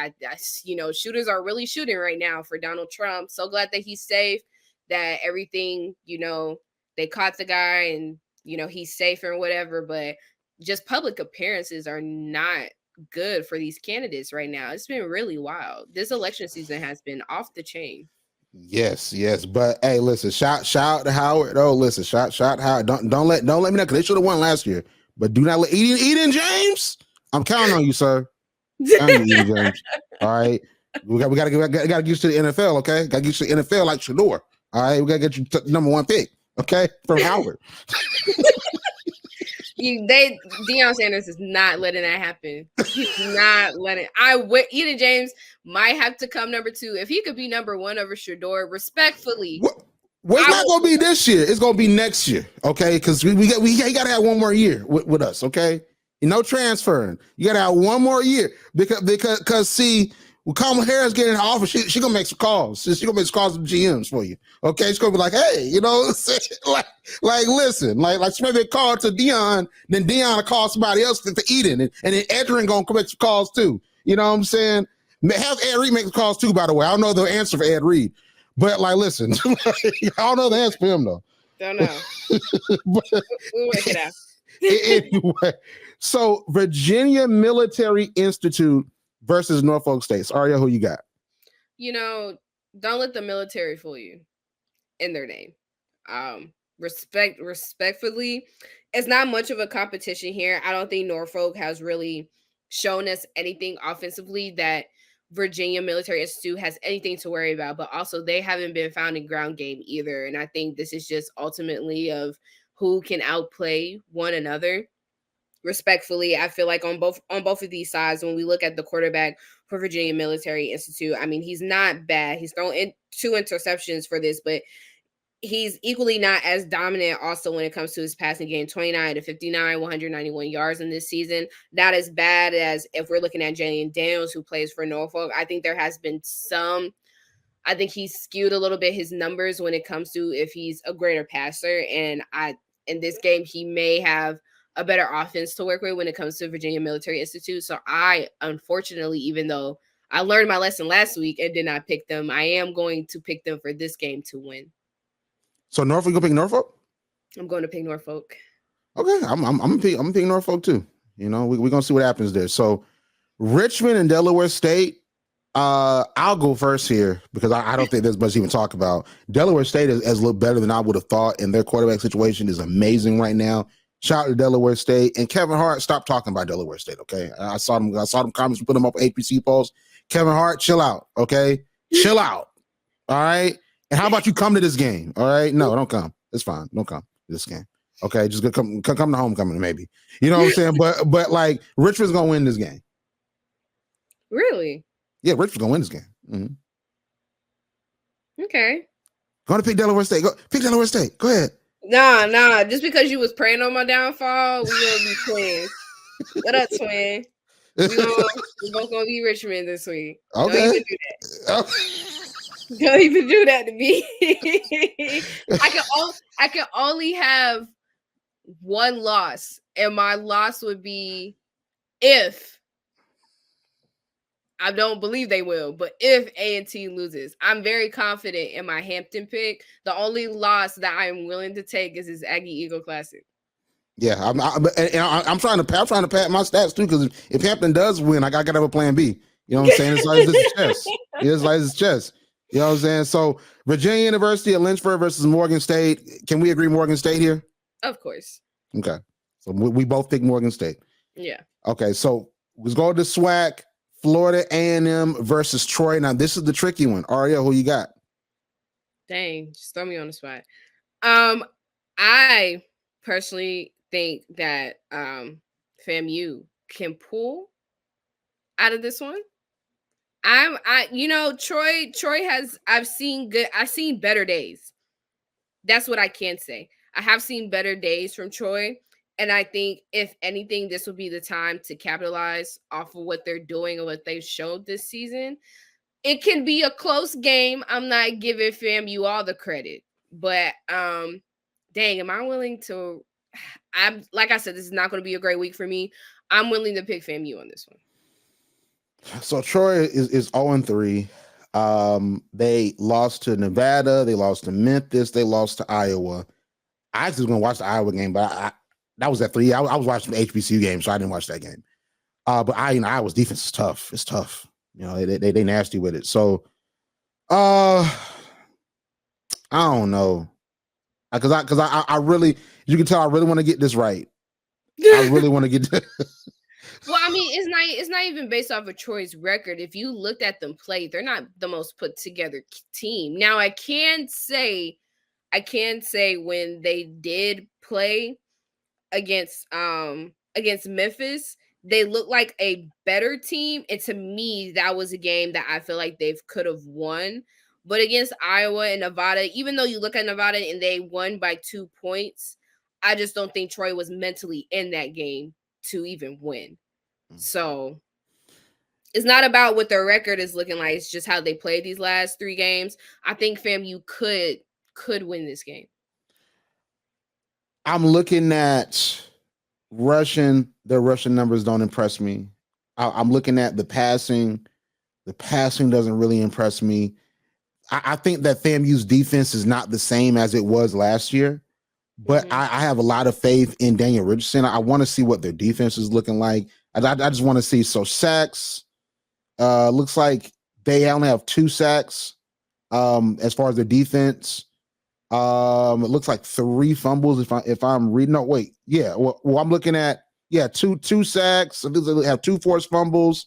Speaker 2: Shooters are really shooting right now for Donald Trump. So glad that he's safe. That everything, they caught the guy and he's safe or whatever. But just public appearances are not good for these candidates right now. It's been really wild. This election season has been off the chain.
Speaker 1: Yes, yes. But hey, listen, shout out to Howard. Oh, listen, shout Howard. Don't let me know because they should have won last year. But do not let Eden James. I'm counting on you, sir. Counting you, Eden James. All right. We gotta get used to the NFL, okay? Gotta get used to the NFL like Shador. All right, we gotta get you number one pick, okay? From Howard.
Speaker 2: Deion Sanders is not letting that happen. He's not letting. Eden James might have to come number 2 if he could be number 1 over Shador. Respectfully,
Speaker 1: well, it's not gonna be this year. It's gonna be next year, okay? Because we gotta have one more year with us, okay? No transferring. You gotta have one more year because see. When Kamala Harris get in office, she gonna make some calls. She gonna make some calls to GMs for you. Okay, she's gonna be like, hey, you know, listen, like she maybe call to Deion, then Deion will call somebody else to Eden, and then Edrin gonna make some calls too. You know what I'm saying? Have Ed Reed make the calls too. By the way, I don't know the answer for Ed Reed, but like, listen, I don't know the answer for him though.
Speaker 2: Don't know. We'll work it out.
Speaker 1: Anyway, so Virginia Military Institute versus Norfolk State. Arielle, who you got?
Speaker 2: You know, don't let the military fool you in their name. Respectfully, it's not much of a competition here. I don't think Norfolk has really shown us anything offensively that Virginia Military Institute has anything to worry about, but also they haven't been found in ground game either. And I think this is just ultimately of who can outplay one another. Respectfully, I feel like on both of these sides, when we look at the quarterback for Virginia Military Institute, I mean, he's not bad. He's thrown in 2 interceptions for this, but he's equally not as dominant also when it comes to his passing game. 29 to 59, 191 yards in this season. Not as bad as if we're looking at Jalen Daniels, who plays for Norfolk. I think there has been I think he's skewed a little bit his numbers when it comes to if he's a greater passer. And in this game, he may have a better offense to work with when it comes to Virginia Military Institute. So I, unfortunately, even though I learned my lesson last week and did not pick them, I am going to pick them for this game to win.
Speaker 1: So Norfolk, you gonna pick Norfolk?
Speaker 2: I'm going to pick Norfolk.
Speaker 1: Okay, I'm gonna pick Norfolk too. You know, we're gonna see what happens there. So Richmond and Delaware State. I'll go first here because I don't think there's much to even talk about. Delaware State has looked better than I would have thought, and their quarterback situation is amazing right now. Shout out to Delaware State and Kevin Hart. Stop talking about Delaware State, okay? I saw them comments, put them up on HBCU polls. Kevin Hart, chill out, okay? Chill out, all right? And how about you come to this game, all right? No, don't come. It's fine. Don't come to this game, okay? Just come to homecoming, maybe. You know what I'm saying? But like Richmond's gonna win this game.
Speaker 2: Really?
Speaker 1: Yeah, Richmond's gonna win this game. Mm-hmm.
Speaker 2: Okay.
Speaker 1: Going to pick Delaware State. Go pick Delaware State. Go ahead.
Speaker 2: Nah. Just because you was praying on my downfall, we gonna be twins. What up, twin? We both gonna be Richmond this week.
Speaker 1: Okay.
Speaker 2: Don't even do that. Don't even do that to me. I can only have one loss, and my loss would be if I don't believe they will, but if A&T loses, I'm very confident in my Hampton pick. The only loss that I am willing to take is this Aggie Eagle Classic.
Speaker 1: Yeah, I'm trying to pat my stats too because if Hampton does win, I gotta have a plan B. You know what I'm saying? It's like this chess. It's like it's chess. You know what I'm saying? So Virginia University at Lynchburg versus Morgan State. Can we agree Morgan State here?
Speaker 2: Of course.
Speaker 1: Okay, so we both pick Morgan State.
Speaker 2: Yeah.
Speaker 1: Okay, so let's go to SWAC. Florida A&M versus Troy. Now, this is the tricky one. Arielle, who you got?
Speaker 2: Dang, just throw me on the spot. I personally think that FAMU can pull out of this one. Troy has I've seen better days. That's what I can say. I have seen better days from Troy. And I think, if anything, this would be the time to capitalize off of what they're doing and what they've showed this season. It can be a close game. I'm not giving FAMU all the credit. But, dang, am I willing to – like I said, this is not going to be a great week for me. I'm willing to pick FAMU on this one.
Speaker 1: So Troy is 0-3. They lost to Nevada. They lost to Memphis. They lost to Iowa. I actually was going to watch the Iowa game, but that was at 3. I was watching the HBCU game, so I didn't watch that game. But Iowa's defense is tough. It's tough. They nasty with it. So I don't know. Because I really, you can tell I really want to get this right. I really want to get
Speaker 2: Well, I mean, it's not even based off of Troy's record. If you looked at them play, they're not the most put together team. Now, I can say when they did play against Memphis, they looked like a better team. And to me, that was a game that I feel like they could have won. But against Iowa and Nevada, even though you look at Nevada and they won by 2 points, I just don't think Troy was mentally in that game to even win. So it's not about what their record is looking like. It's just how they played these last 3 games. I think FAMU could win this game.
Speaker 1: I'm looking at their Russian numbers don't impress me. I'm looking at the passing. The passing doesn't really impress me. I think that FAMU's defense is not the same as it was last year, but I have a lot of faith in Daniel Richardson. I want to see what their defense is looking like. I just want to see. So sacks, looks like they only have 2 sacks as far as their defense. It looks like 3 fumbles if I'm reading. No, wait, yeah. Well, I'm looking at two sacks. They have 2 forced fumbles.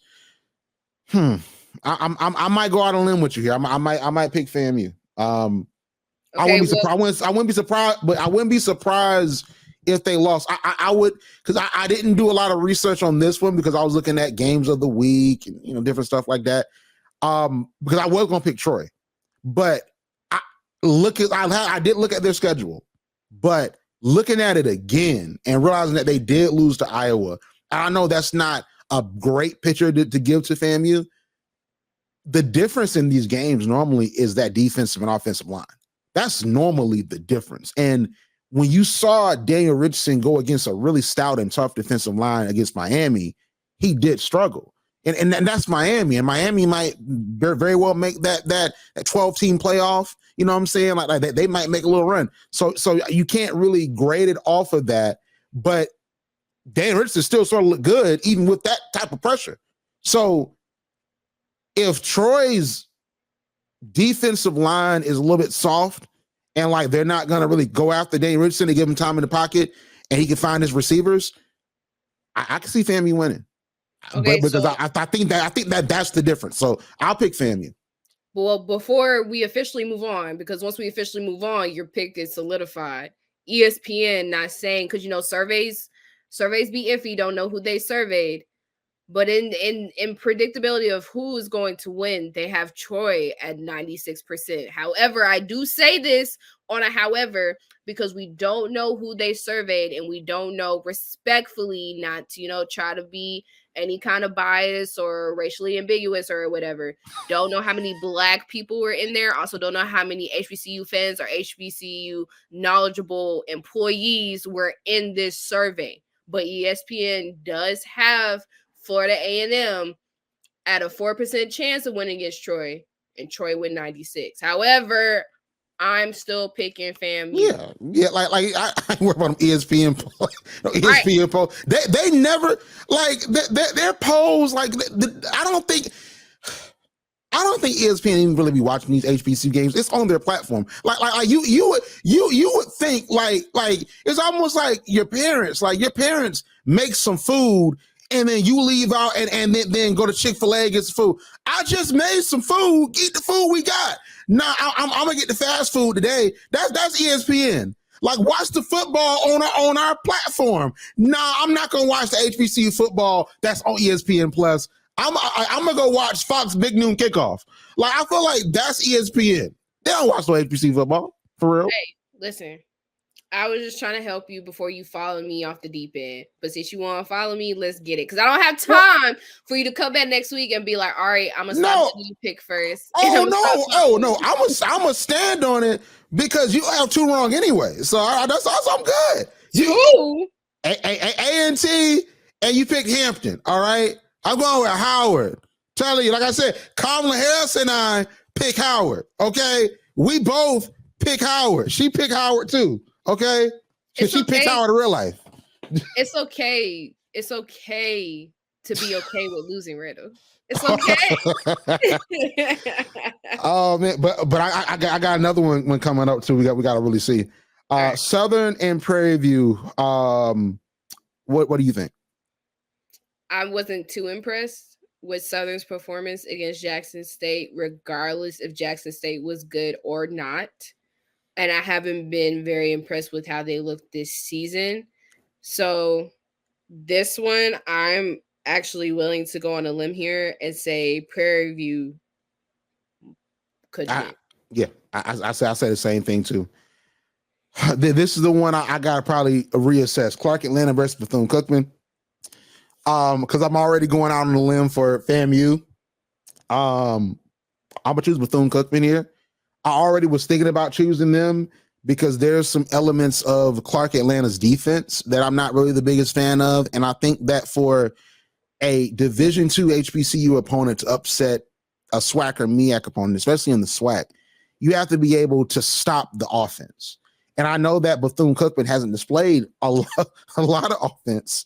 Speaker 1: I might go out on a limb with you here. I might pick FAMU. I wouldn't be surprised, but I wouldn't be surprised if they lost. I would, because I didn't do a lot of research on this one because I was looking at games of the week and different stuff like that. Because I was going to pick Troy, but I did look at their schedule, but looking at it again and realizing that they did lose to Iowa, I know that's not a great picture to give to FAMU. The difference in these games normally is that defensive and offensive line. That's normally the difference. And when you saw Daniel Richardson go against a really stout and tough defensive line against Miami, he did struggle. And that's Miami. And Miami might very well make that 12-team playoff. You know what I'm saying? Like they might make a little run. So you can't really grade it off of that. But Daniel Richardson still sort of look good even with that type of pressure. So if Troy's defensive line is a little bit soft and like they're not going to really go after Daniel Richardson to give him time in the pocket and he can find his receivers, I can see FAMU winning. Okay, because I think that that's the difference. So I'll pick FAMU.
Speaker 2: Well, before we officially move on, because once we officially move on, your pick is solidified. ESPN not saying, because surveys be iffy, don't know who they surveyed. But in predictability of who is going to win, they have Troy at 96%. However, I do say this on a however, because we don't know who they surveyed and we don't know, respectfully, not to, try to be any kind of bias or racially ambiguous or whatever. Don't know how many Black people were in there. Also don't know how many HBCU fans or HBCU knowledgeable employees were in this survey. But ESPN does have Florida A&M at a 4% chance of winning against Troy, and Troy win 96. However, I'm still picking FAMU.
Speaker 1: Yeah. Like I work on ESPN. ESPN poll. They never like their polls. Like I don't think ESPN even really be watching these HBCU games. It's on their platform. Like you would think like it's almost like your parents. Like your parents make some food. And then you leave out and then go to Chick-fil-A and get some food. I just made some food. Eat the food we got. Nah, I'm gonna get the fast food today. That's ESPN. Like watch the football on our platform. Nah, I'm not gonna watch the HBCU football that's on ESPN Plus. I'm gonna go watch Fox Big Noon Kickoff. Like I feel like that's ESPN. They don't watch no HBCU football for real.
Speaker 2: Hey, listen. I was just trying to help you before you follow me off the deep end. But since you want to follow me, let's get it. Because I don't have time for you to come back next week and be like, all right, I'm going to stop you pick first.
Speaker 1: No. I'm going to stand on it because you have 2 wrong anyway. So that's I'm good.
Speaker 2: You
Speaker 1: A&T and you picked Hampton. All right. I'm going with Howard. Telling you, like I said, Kamala Harris and I pick Howard. Okay. We both pick Howard. She picked Howard too. Okay, she picked Howard in real life.
Speaker 2: It's okay. It's okay to be okay with losing, Randall. It's okay.
Speaker 1: Oh man, but I got another one coming up too. We got to really see.
Speaker 2: All right.
Speaker 1: Southern and Prairie View. What do you think?
Speaker 2: I wasn't too impressed with Southern's performance against Jackson State, regardless if Jackson State was good or not. And I haven't been very impressed with how they looked this season. So this one, I'm actually willing to go on a limb here and say Prairie View could win.
Speaker 1: Yeah, I say the same thing too. This is the one I got to probably reassess. Clark Atlanta versus Bethune-Cookman. Because I'm already going out on a limb for FAMU. I'm gonna choose Bethune-Cookman here. I already was thinking about choosing them because there's some elements of Clark Atlanta's defense that I'm not really the biggest fan of, and I think that for a Division II HBCU opponent to upset a SWAC or MEAC opponent, especially in the SWAC, you have to be able to stop the offense. And I know that Bethune-Cookman hasn't displayed a lot of offense,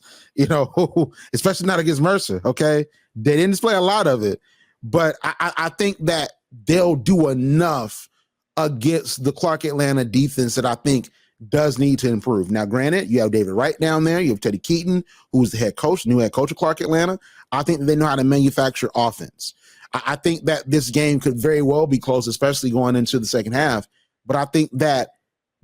Speaker 1: especially not against Mercer. Okay, they didn't display a lot of it, but I think that they'll do enough against the Clark Atlanta defense that I think does need to improve. Now, granted, you have David Wright down there, you have Teddy Keaton, who's the new head coach of Clark Atlanta. I think they know how to manufacture offense. I think that this game could very well be close, especially going into the second half. But I think that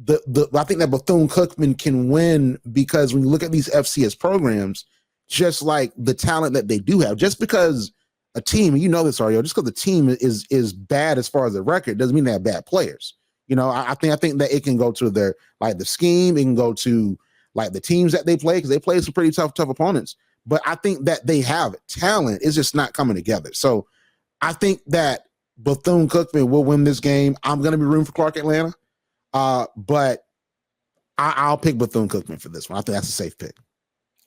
Speaker 1: I think that Bethune-Cookman can win because when you look at these FCS programs, just like the talent that they do have, just because a team, you know this, Arielle, just because the team is bad as far as the record doesn't mean they have bad players. I think that it can go to their the scheme, it can go to the teams that they play because they play some pretty tough opponents. But I think that they have talent. It's just not coming together. So I think that Bethune-Cookman will win this game. I'm going to be rooting for Clark Atlanta. But I'll pick Bethune-Cookman for this one. I think that's a safe pick.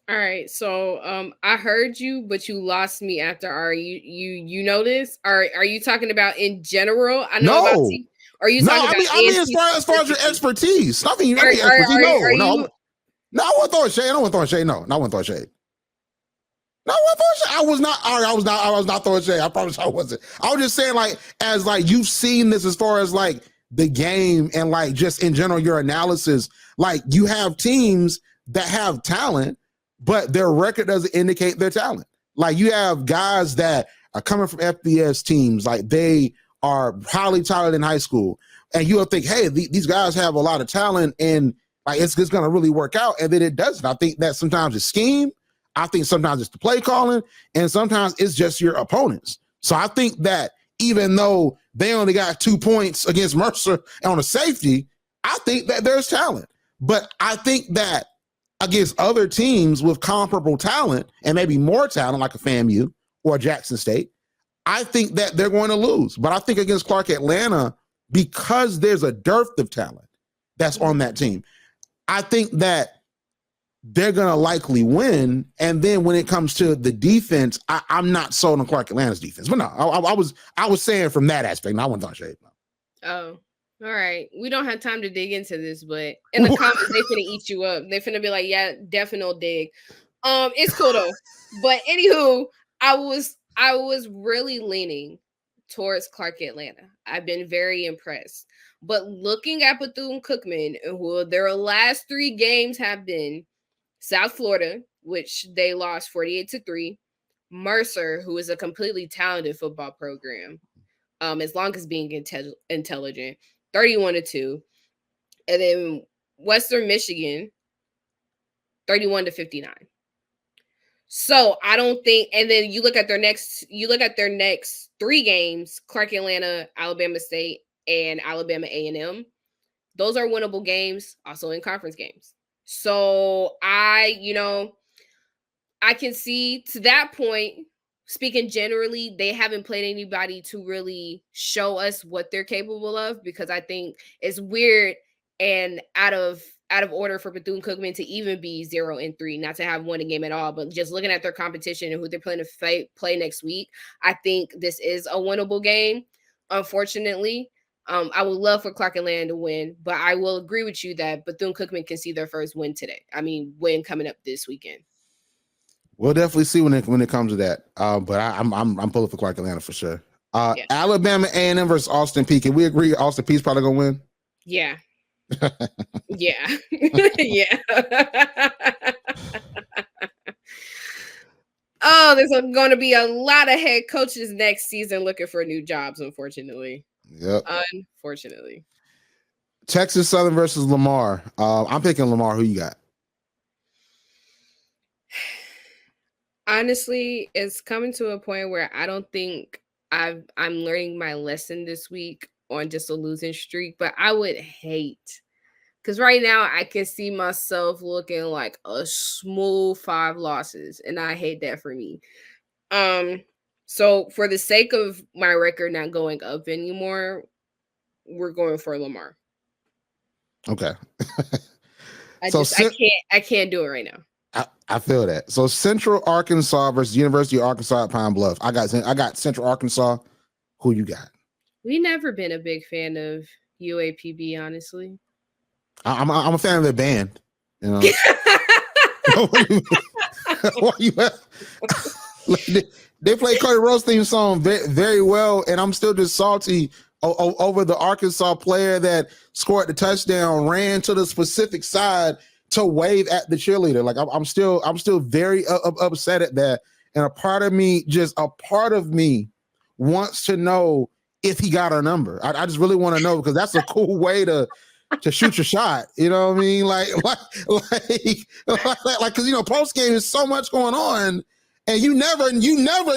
Speaker 2: All right, so I heard you, but you lost me after. Are you know this? Are you talking about in general? I know about team. Are you talking about?
Speaker 1: I mean, as far as your expertise, nothing. No, I won't throw a shade. I don't want to throw a shade. No, I won't throw a shade. No, I was not. I was not throwing shade. I promise I wasn't. I was just saying, as you've seen this as far as the game and just in general your analysis. You have teams that have talent, but their record doesn't indicate their talent. You have guys that are coming from FBS teams, they are highly talented in high school, and you'll think, hey, these guys have a lot of talent, and it's going to really work out, and then it doesn't. I think that sometimes it's scheme. I think sometimes it's the play calling, and sometimes it's just your opponents. So I think that even though they only got 2 points against Mercer on a safety, I think that there's talent. But I think that against other teams with comparable talent and maybe more talent, like a FAMU or a Jackson State, I think that they're going to lose. But I think against Clark Atlanta, because there's a dearth of talent that's on that team, I think that they're going to likely win. And then when it comes to the defense, I'm not sold on Clark Atlanta's defense. But no, I was saying from that aspect. I wasn't on shade.
Speaker 2: No. Oh, all right. We don't have time to dig into this, but in the comments, they finna eat you up. They finna be like, yeah, definitely dig. It's cool though. But anywho, I was really leaning towards Clark Atlanta. I've been very impressed. But looking at Bethune-Cookman, who their last 3 games have been South Florida, which they lost 48-3. Mercer, who is a completely talented football program, as long as being intelligent, 31-2. And then Western Michigan, 31-59. So I don't think, and then you look at their next 3 games, Clark Atlanta, Alabama State, and Alabama A&M. Those are winnable games, also in conference games. So I can see to that point, speaking generally, they haven't played anybody to really show us what they're capable of, because I think it's weird and out of order for Bethune-Cookman to even be 0-3, not to have won a game at all. But just looking at their competition and who they're planning to play next week, I think this is a winnable game. Unfortunately, I would love for Clark Atlanta to win, but I will agree with you that Bethune-Cookman can see their first win today. Win coming up this weekend.
Speaker 1: We'll definitely see when it comes to that. But I'm pulling for Clark Atlanta for sure.
Speaker 2: Yeah.
Speaker 1: Alabama A&M versus Austin Peay. Can we agree Austin Peay's probably gonna win?
Speaker 2: Yeah. Yeah. Yeah. Oh, there's going to be a lot of head coaches next season looking for new jobs, unfortunately.
Speaker 1: Yep.
Speaker 2: Unfortunately.
Speaker 1: Texas Southern versus Lamar. I'm picking Lamar. Who you got?
Speaker 2: Honestly, it's coming to a point where I don't think I'm learning my lesson this week on just a losing streak, but I would hate because right now I can see myself looking like a smooth 5 losses, and I hate that for me. So for the sake of my record not going up anymore, we're going for Lamar.
Speaker 1: Okay.
Speaker 2: I can't do it right now.
Speaker 1: I feel that. So Central Arkansas versus University of Arkansas at Pine Bluff. I got Central Arkansas. Who you got?
Speaker 2: We never been a big fan of UAPB, honestly.
Speaker 1: I'm a fan of their band. You know. They play Cody Rhodes' theme song very, very well, and I'm still just salty over the Arkansas player that scored the touchdown, ran to the specific side to wave at the cheerleader. Like I'm still very upset at that. And a part of me wants to know if he got our number. I just really want to know because that's a cool way to shoot your shot. You know what I mean? Like, because post game is so much going on. And you never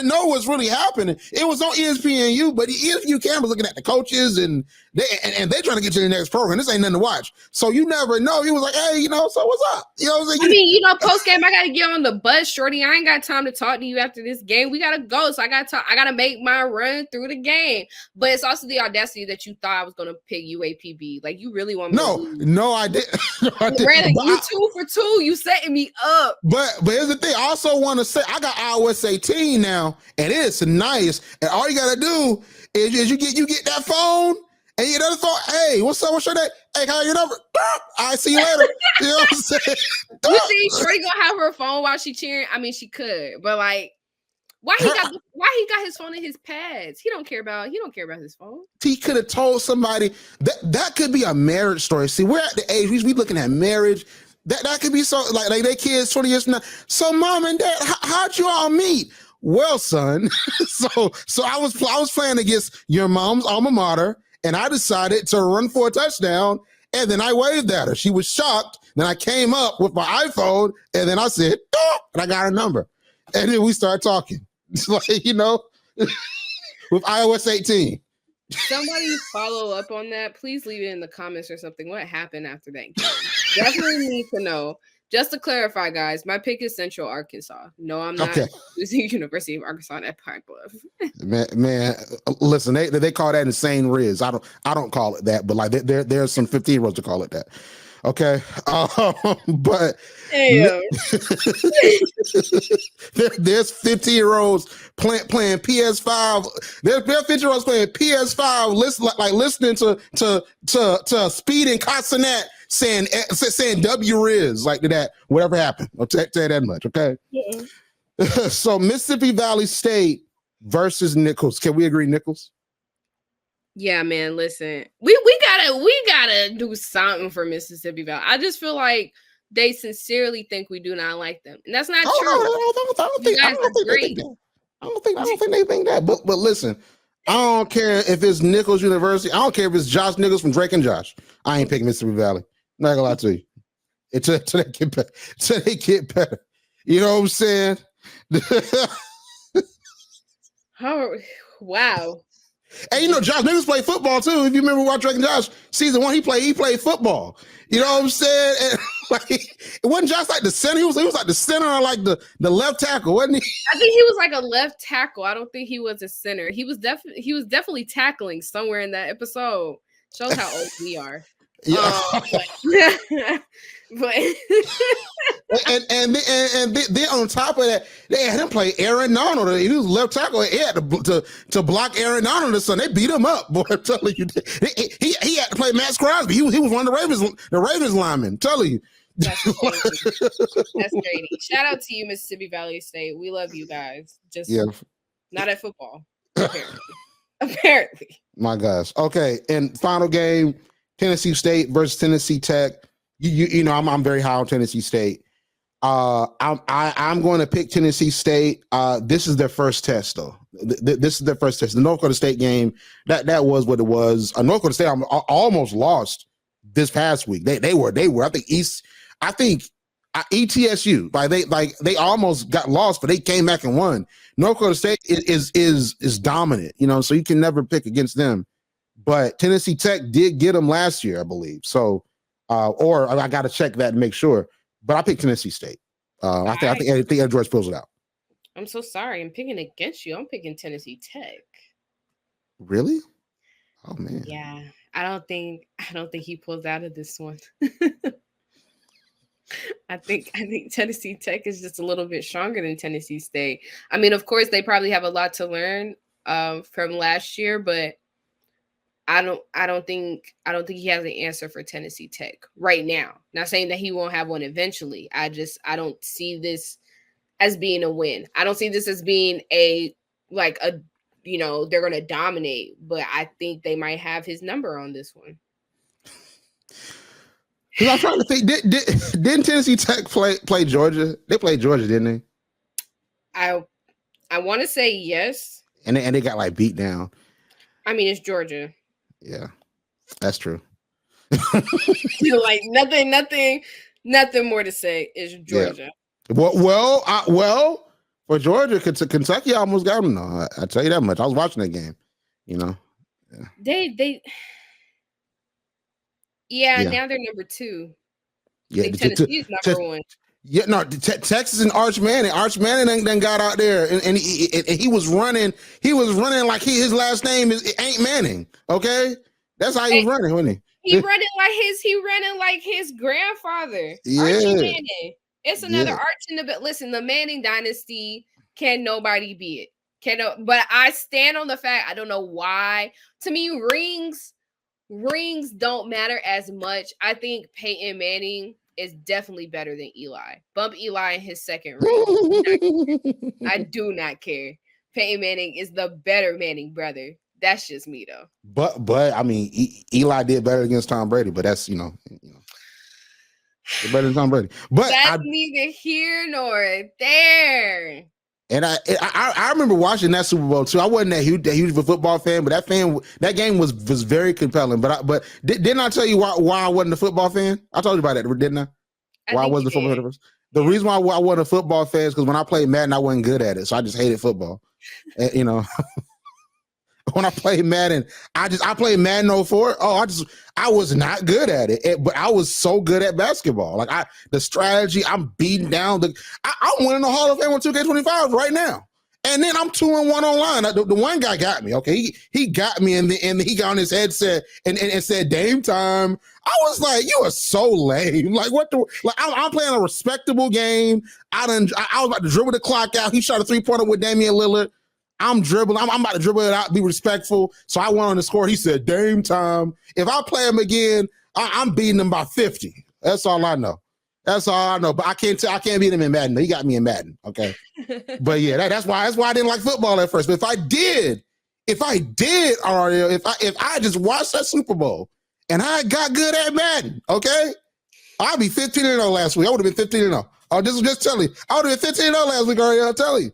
Speaker 1: know what's really happening. It was on ESPNU, but ESPNU cameras looking at the coaches and they trying to get you to the next program. This ain't nothing to watch. So you never know. He was like, hey, so what's up? You know what I'm saying?
Speaker 2: Post game, I gotta get on the bus, shorty. I ain't got time to talk to you after this game. We gotta go. So I gotta make my run through the game. But it's also the audacity that you thought I was gonna pick UAPB. Like you really want me to lose.
Speaker 1: No, I didn't.
Speaker 2: Brandon, you 2 for 2. You setting me up.
Speaker 1: But here's the thing. I also want to say I got iOS 18 now, and it's nice. And all you gotta do is you get that phone and you get that phone. Hey, what's up? What's your name? Hey, how your number? I see you later. You know what I'm saying?
Speaker 2: You think Shorty gonna have her phone while she cheering? I mean, she could, but like, why he got his phone in his pads? He don't care about his phone.
Speaker 1: He could have told somebody that could be a marriage story. See, we're at the age we looking at marriage. That could be so like they kids 20 years from now. So mom and dad, how'd you all meet? Well, son, so I was playing against your mom's alma mater, and I decided to run for a touchdown, and then I waved at her. She was shocked. Then I came up with my iPhone, and then I said, and I got her number, and then we started talking. It's like with iOS 18.
Speaker 2: Somebody follow up on that. Please leave it in the comments or something. What happened after that game? Definitely need to know. Just to clarify, guys, my pick is Central Arkansas. No, I'm not using University of Arkansas at Pine Bluff. man,
Speaker 1: listen, they call that insane Riz. I don't call it that, but like there's some 15-year-olds to call it that. Okay, but there's 15-year-olds playing PS5. There's 15-year-olds playing PS5, listening to Speed and Casanet saying W Riz like that. Whatever happened, I'll tell you that much. Okay. Yeah. So Mississippi Valley State versus Nichols. Can we agree, Nichols?
Speaker 2: Yeah, man. Listen, we gotta do something for Mississippi Valley. I just feel like they sincerely think we do not like them, and that's not true.
Speaker 1: I don't think they think that. But listen, I don't care if it's Nichols University. I don't care if it's Josh Nichols from Drake and Josh. I ain't picking Mississippi Valley. I'm not gonna lie to you. Until they get better. You know what I'm saying?
Speaker 2: Oh, wow.
Speaker 1: And Josh Nichols played football too. If you remember watching Drake and Josh season 1, he played football. You know what I'm saying? And like, it wasn't Josh like the center. He was like the center or like the left tackle, wasn't he?
Speaker 2: I think he was like a left tackle. I don't think he was a center. He was definitely tackling somewhere in that episode. Shows how old we are.
Speaker 1: Yeah.
Speaker 2: But
Speaker 1: and then on top of that, they had him play Aaron Donald. He was left tackle. He had to block Aaron Donald, so they beat him up. Boy, I'm telling you, he had to play Max Crosby. He was one of the Ravens linemen. I'm telling you,
Speaker 2: That's crazy. That's crazy. Shout out to you, Mississippi Valley State. We love you guys. Just
Speaker 1: Yeah.
Speaker 2: not at football, apparently. Apparently.
Speaker 1: My gosh. Okay. And final game, Tennessee State versus Tennessee Tech. You know, I'm very high on Tennessee State. I'm going to pick Tennessee State. This is their first test, though. This is their first test. The North Dakota State game, that was what it was. North Dakota State almost lost this past week. They were. I think ETSU. They almost got lost, but they came back and won. North Dakota State is dominant, you know, so you can never pick against them. But Tennessee Tech did get them last year, I believe. So, or I got to check that and make sure. But I picked Tennessee State. I think Ed George pulls it out.
Speaker 2: I'm so sorry. I'm picking against you. I'm picking Tennessee Tech.
Speaker 1: Really? Oh man.
Speaker 2: Yeah. I don't think he pulls out of this one. I think Tennessee Tech is just a little bit stronger than Tennessee State. I mean, of course, they probably have a lot to learn from last year, but I don't think he has an answer for Tennessee Tech right now. Not saying that he won't have one eventually. I don't see this as being a win. I don't see this as being they're going to dominate, but I think they might have his number on this one.
Speaker 1: I'm trying to think. Didn't Tennessee Tech play Georgia? They played Georgia, didn't they?
Speaker 2: I want to say yes.
Speaker 1: And they got like beat down.
Speaker 2: I mean, it's Georgia.
Speaker 1: Yeah, that's true.
Speaker 2: Like nothing more to say. It's Georgia.
Speaker 1: Yeah. Well, for Georgia, Kentucky almost got them. No, I tell you that much. I was watching that game. You know,
Speaker 2: yeah. Now they're number 2.
Speaker 1: Yeah,
Speaker 2: Tennessee is number 1.
Speaker 1: Yeah, no, Texas and Arch Manning then got out there and he was running. He was running like his last name ain't Manning. Okay, that's how he was running, wasn't he?
Speaker 2: He running like his grandfather.
Speaker 1: Yeah.
Speaker 2: Archie Manning. It's another Arch in the bit. Listen, the Manning dynasty can nobody beat it. But I stand on the fact. I don't know why. To me, rings don't matter as much. I think Peyton Manning is definitely better than Eli. Bump Eli in his second ring. I do not care. Peyton Manning is the better Manning brother. That's just me though.
Speaker 1: But I mean, Eli did better against Tom Brady, but that's you know better than Tom Brady. But
Speaker 2: that's neither here nor there.
Speaker 1: And I remember watching that Super Bowl too. I wasn't that huge of a football fan, but that game was very compelling. But didn't I tell you why I wasn't a football fan? I told you about that, didn't I? Why I wasn't a football fan? The reason why I wasn't a football fan is because when I played Madden, I wasn't good at it, so I just hated football. And, you know, when I played Madden, I played Madden 04. I was not good at it, but I was so good at basketball. Like the strategy, I'm beating down I'm winning the Hall of Fame on 2K25 right now. And then I'm 2-1 online. The one guy got me. Okay, he got me, and he got on his headset and said Dame time. I was like, you are so lame. Like what the? Like I'm playing a respectable game. I was about to dribble the clock out. He shot a 3-pointer with Damian Lillard. I'm dribbling. I'm about to dribble it out, be respectful. So I went on the score. He said, Dame time. If I play him again, I'm beating him by 50. That's all I know. But I can't beat him in Madden. He got me in Madden. Okay. But yeah, that's why I didn't like football at first. But if I did, Arielle, if I just watched that Super Bowl and I got good at Madden, okay, I'd be 15-0 last week. I would have been 15-0. Oh, just tell you. I would have been 15-0 last week, Arielle. I'll tell you.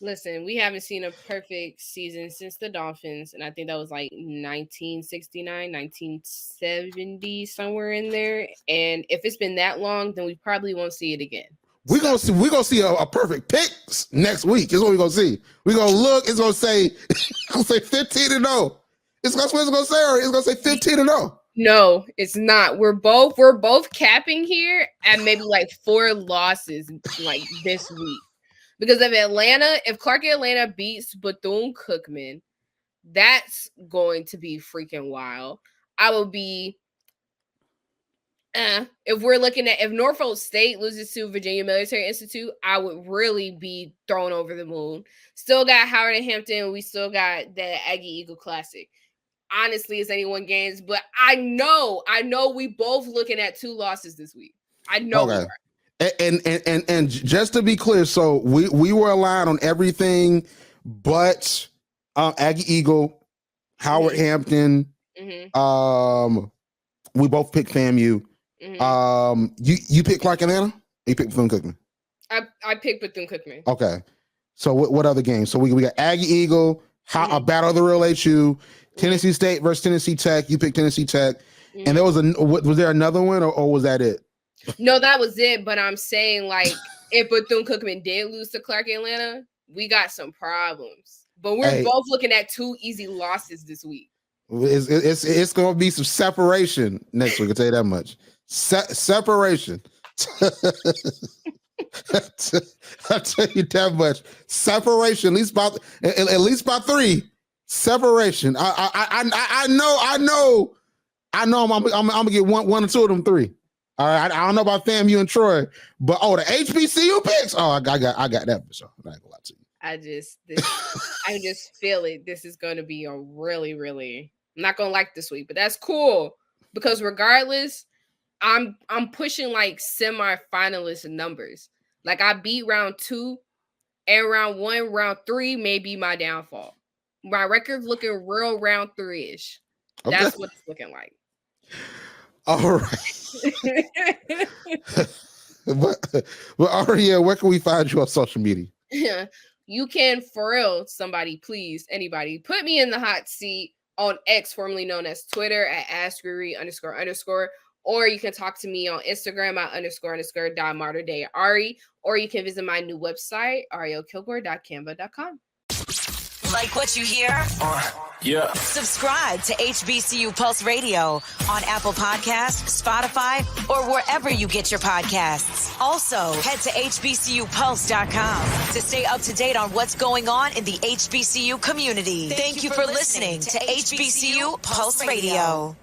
Speaker 2: Listen, we haven't seen a perfect season since the Dolphins, and I think that was like 1969, 1970, somewhere in there. And if it's been that long, then we probably won't see it again.
Speaker 1: We're gonna see a perfect pick next week. Is what we're gonna see. We're gonna look. It's gonna say 15-0. It's what it's gonna say. It's gonna say 15-0.
Speaker 2: No, it's not. We're both capping here at maybe like 4 losses like this week. Because if Clark Atlanta beats Bethune-Cookman, that's going to be freaking wild. I will be, if Norfolk State loses to Virginia Military Institute, I would really be thrown over the moon. Still got Howard and Hampton. We still got the Aggie Eagle Classic. honestly as any one games, but I know we both looking at 2 losses this week. I know we
Speaker 1: Okay.
Speaker 2: are.
Speaker 1: And just to be clear, so we were aligned on everything but Aggie Eagle, Howard Hampton. We both picked FAMU. You picked Clark Atlanta? You picked Bethune-Cookman?
Speaker 2: I picked Bethune-Cookman.
Speaker 1: Okay. So what other games? So we got Aggie Eagle, a Battle of the Real HU, Tennessee State versus Tennessee Tech. You picked Tennessee Tech. And there was there another one or was that it?
Speaker 2: No, that was it. But I'm saying, like, if Bethune-Cookman did lose to Clark Atlanta, we got some problems. But we're both looking at 2 easy losses this week.
Speaker 1: It's going to be some separation next week. I'll tell you that much. Separation. I'll tell you that much. Separation. At least by 3. Separation. I know. I'm gonna get one or 2 of them 3. All right. I don't know about FAMU and Troy, but the HBCU picks. Oh, I got that for sure. I'm not gonna lie to you.
Speaker 2: I just feel it. This is gonna be a really, really. I'm not gonna like this week, but that's cool because regardless, I'm pushing like semi-finalist numbers. Like I beat round 2, and round 1, round 3 may be my downfall. My record's looking real round 3-ish.
Speaker 1: Okay.
Speaker 2: That's what it's looking like.
Speaker 1: All right. but Arielle, where can we find you on social media?
Speaker 2: You can, for real, somebody, please, anybody, put me in the hot seat on X, formerly known as Twitter, at @askery__, or you can talk to me on Instagram at __.marterdayari, or you can visit my new website, ariellekilgore.canva.com.
Speaker 3: Like what you hear?
Speaker 4: Yeah.
Speaker 3: Subscribe to HBCU Pulse Radio on Apple Podcasts, Spotify, or wherever you get your podcasts. Also, head to hbcupulse.com to stay up to date on what's going on in the HBCU community. Thank you for listening to HBCU Pulse Radio.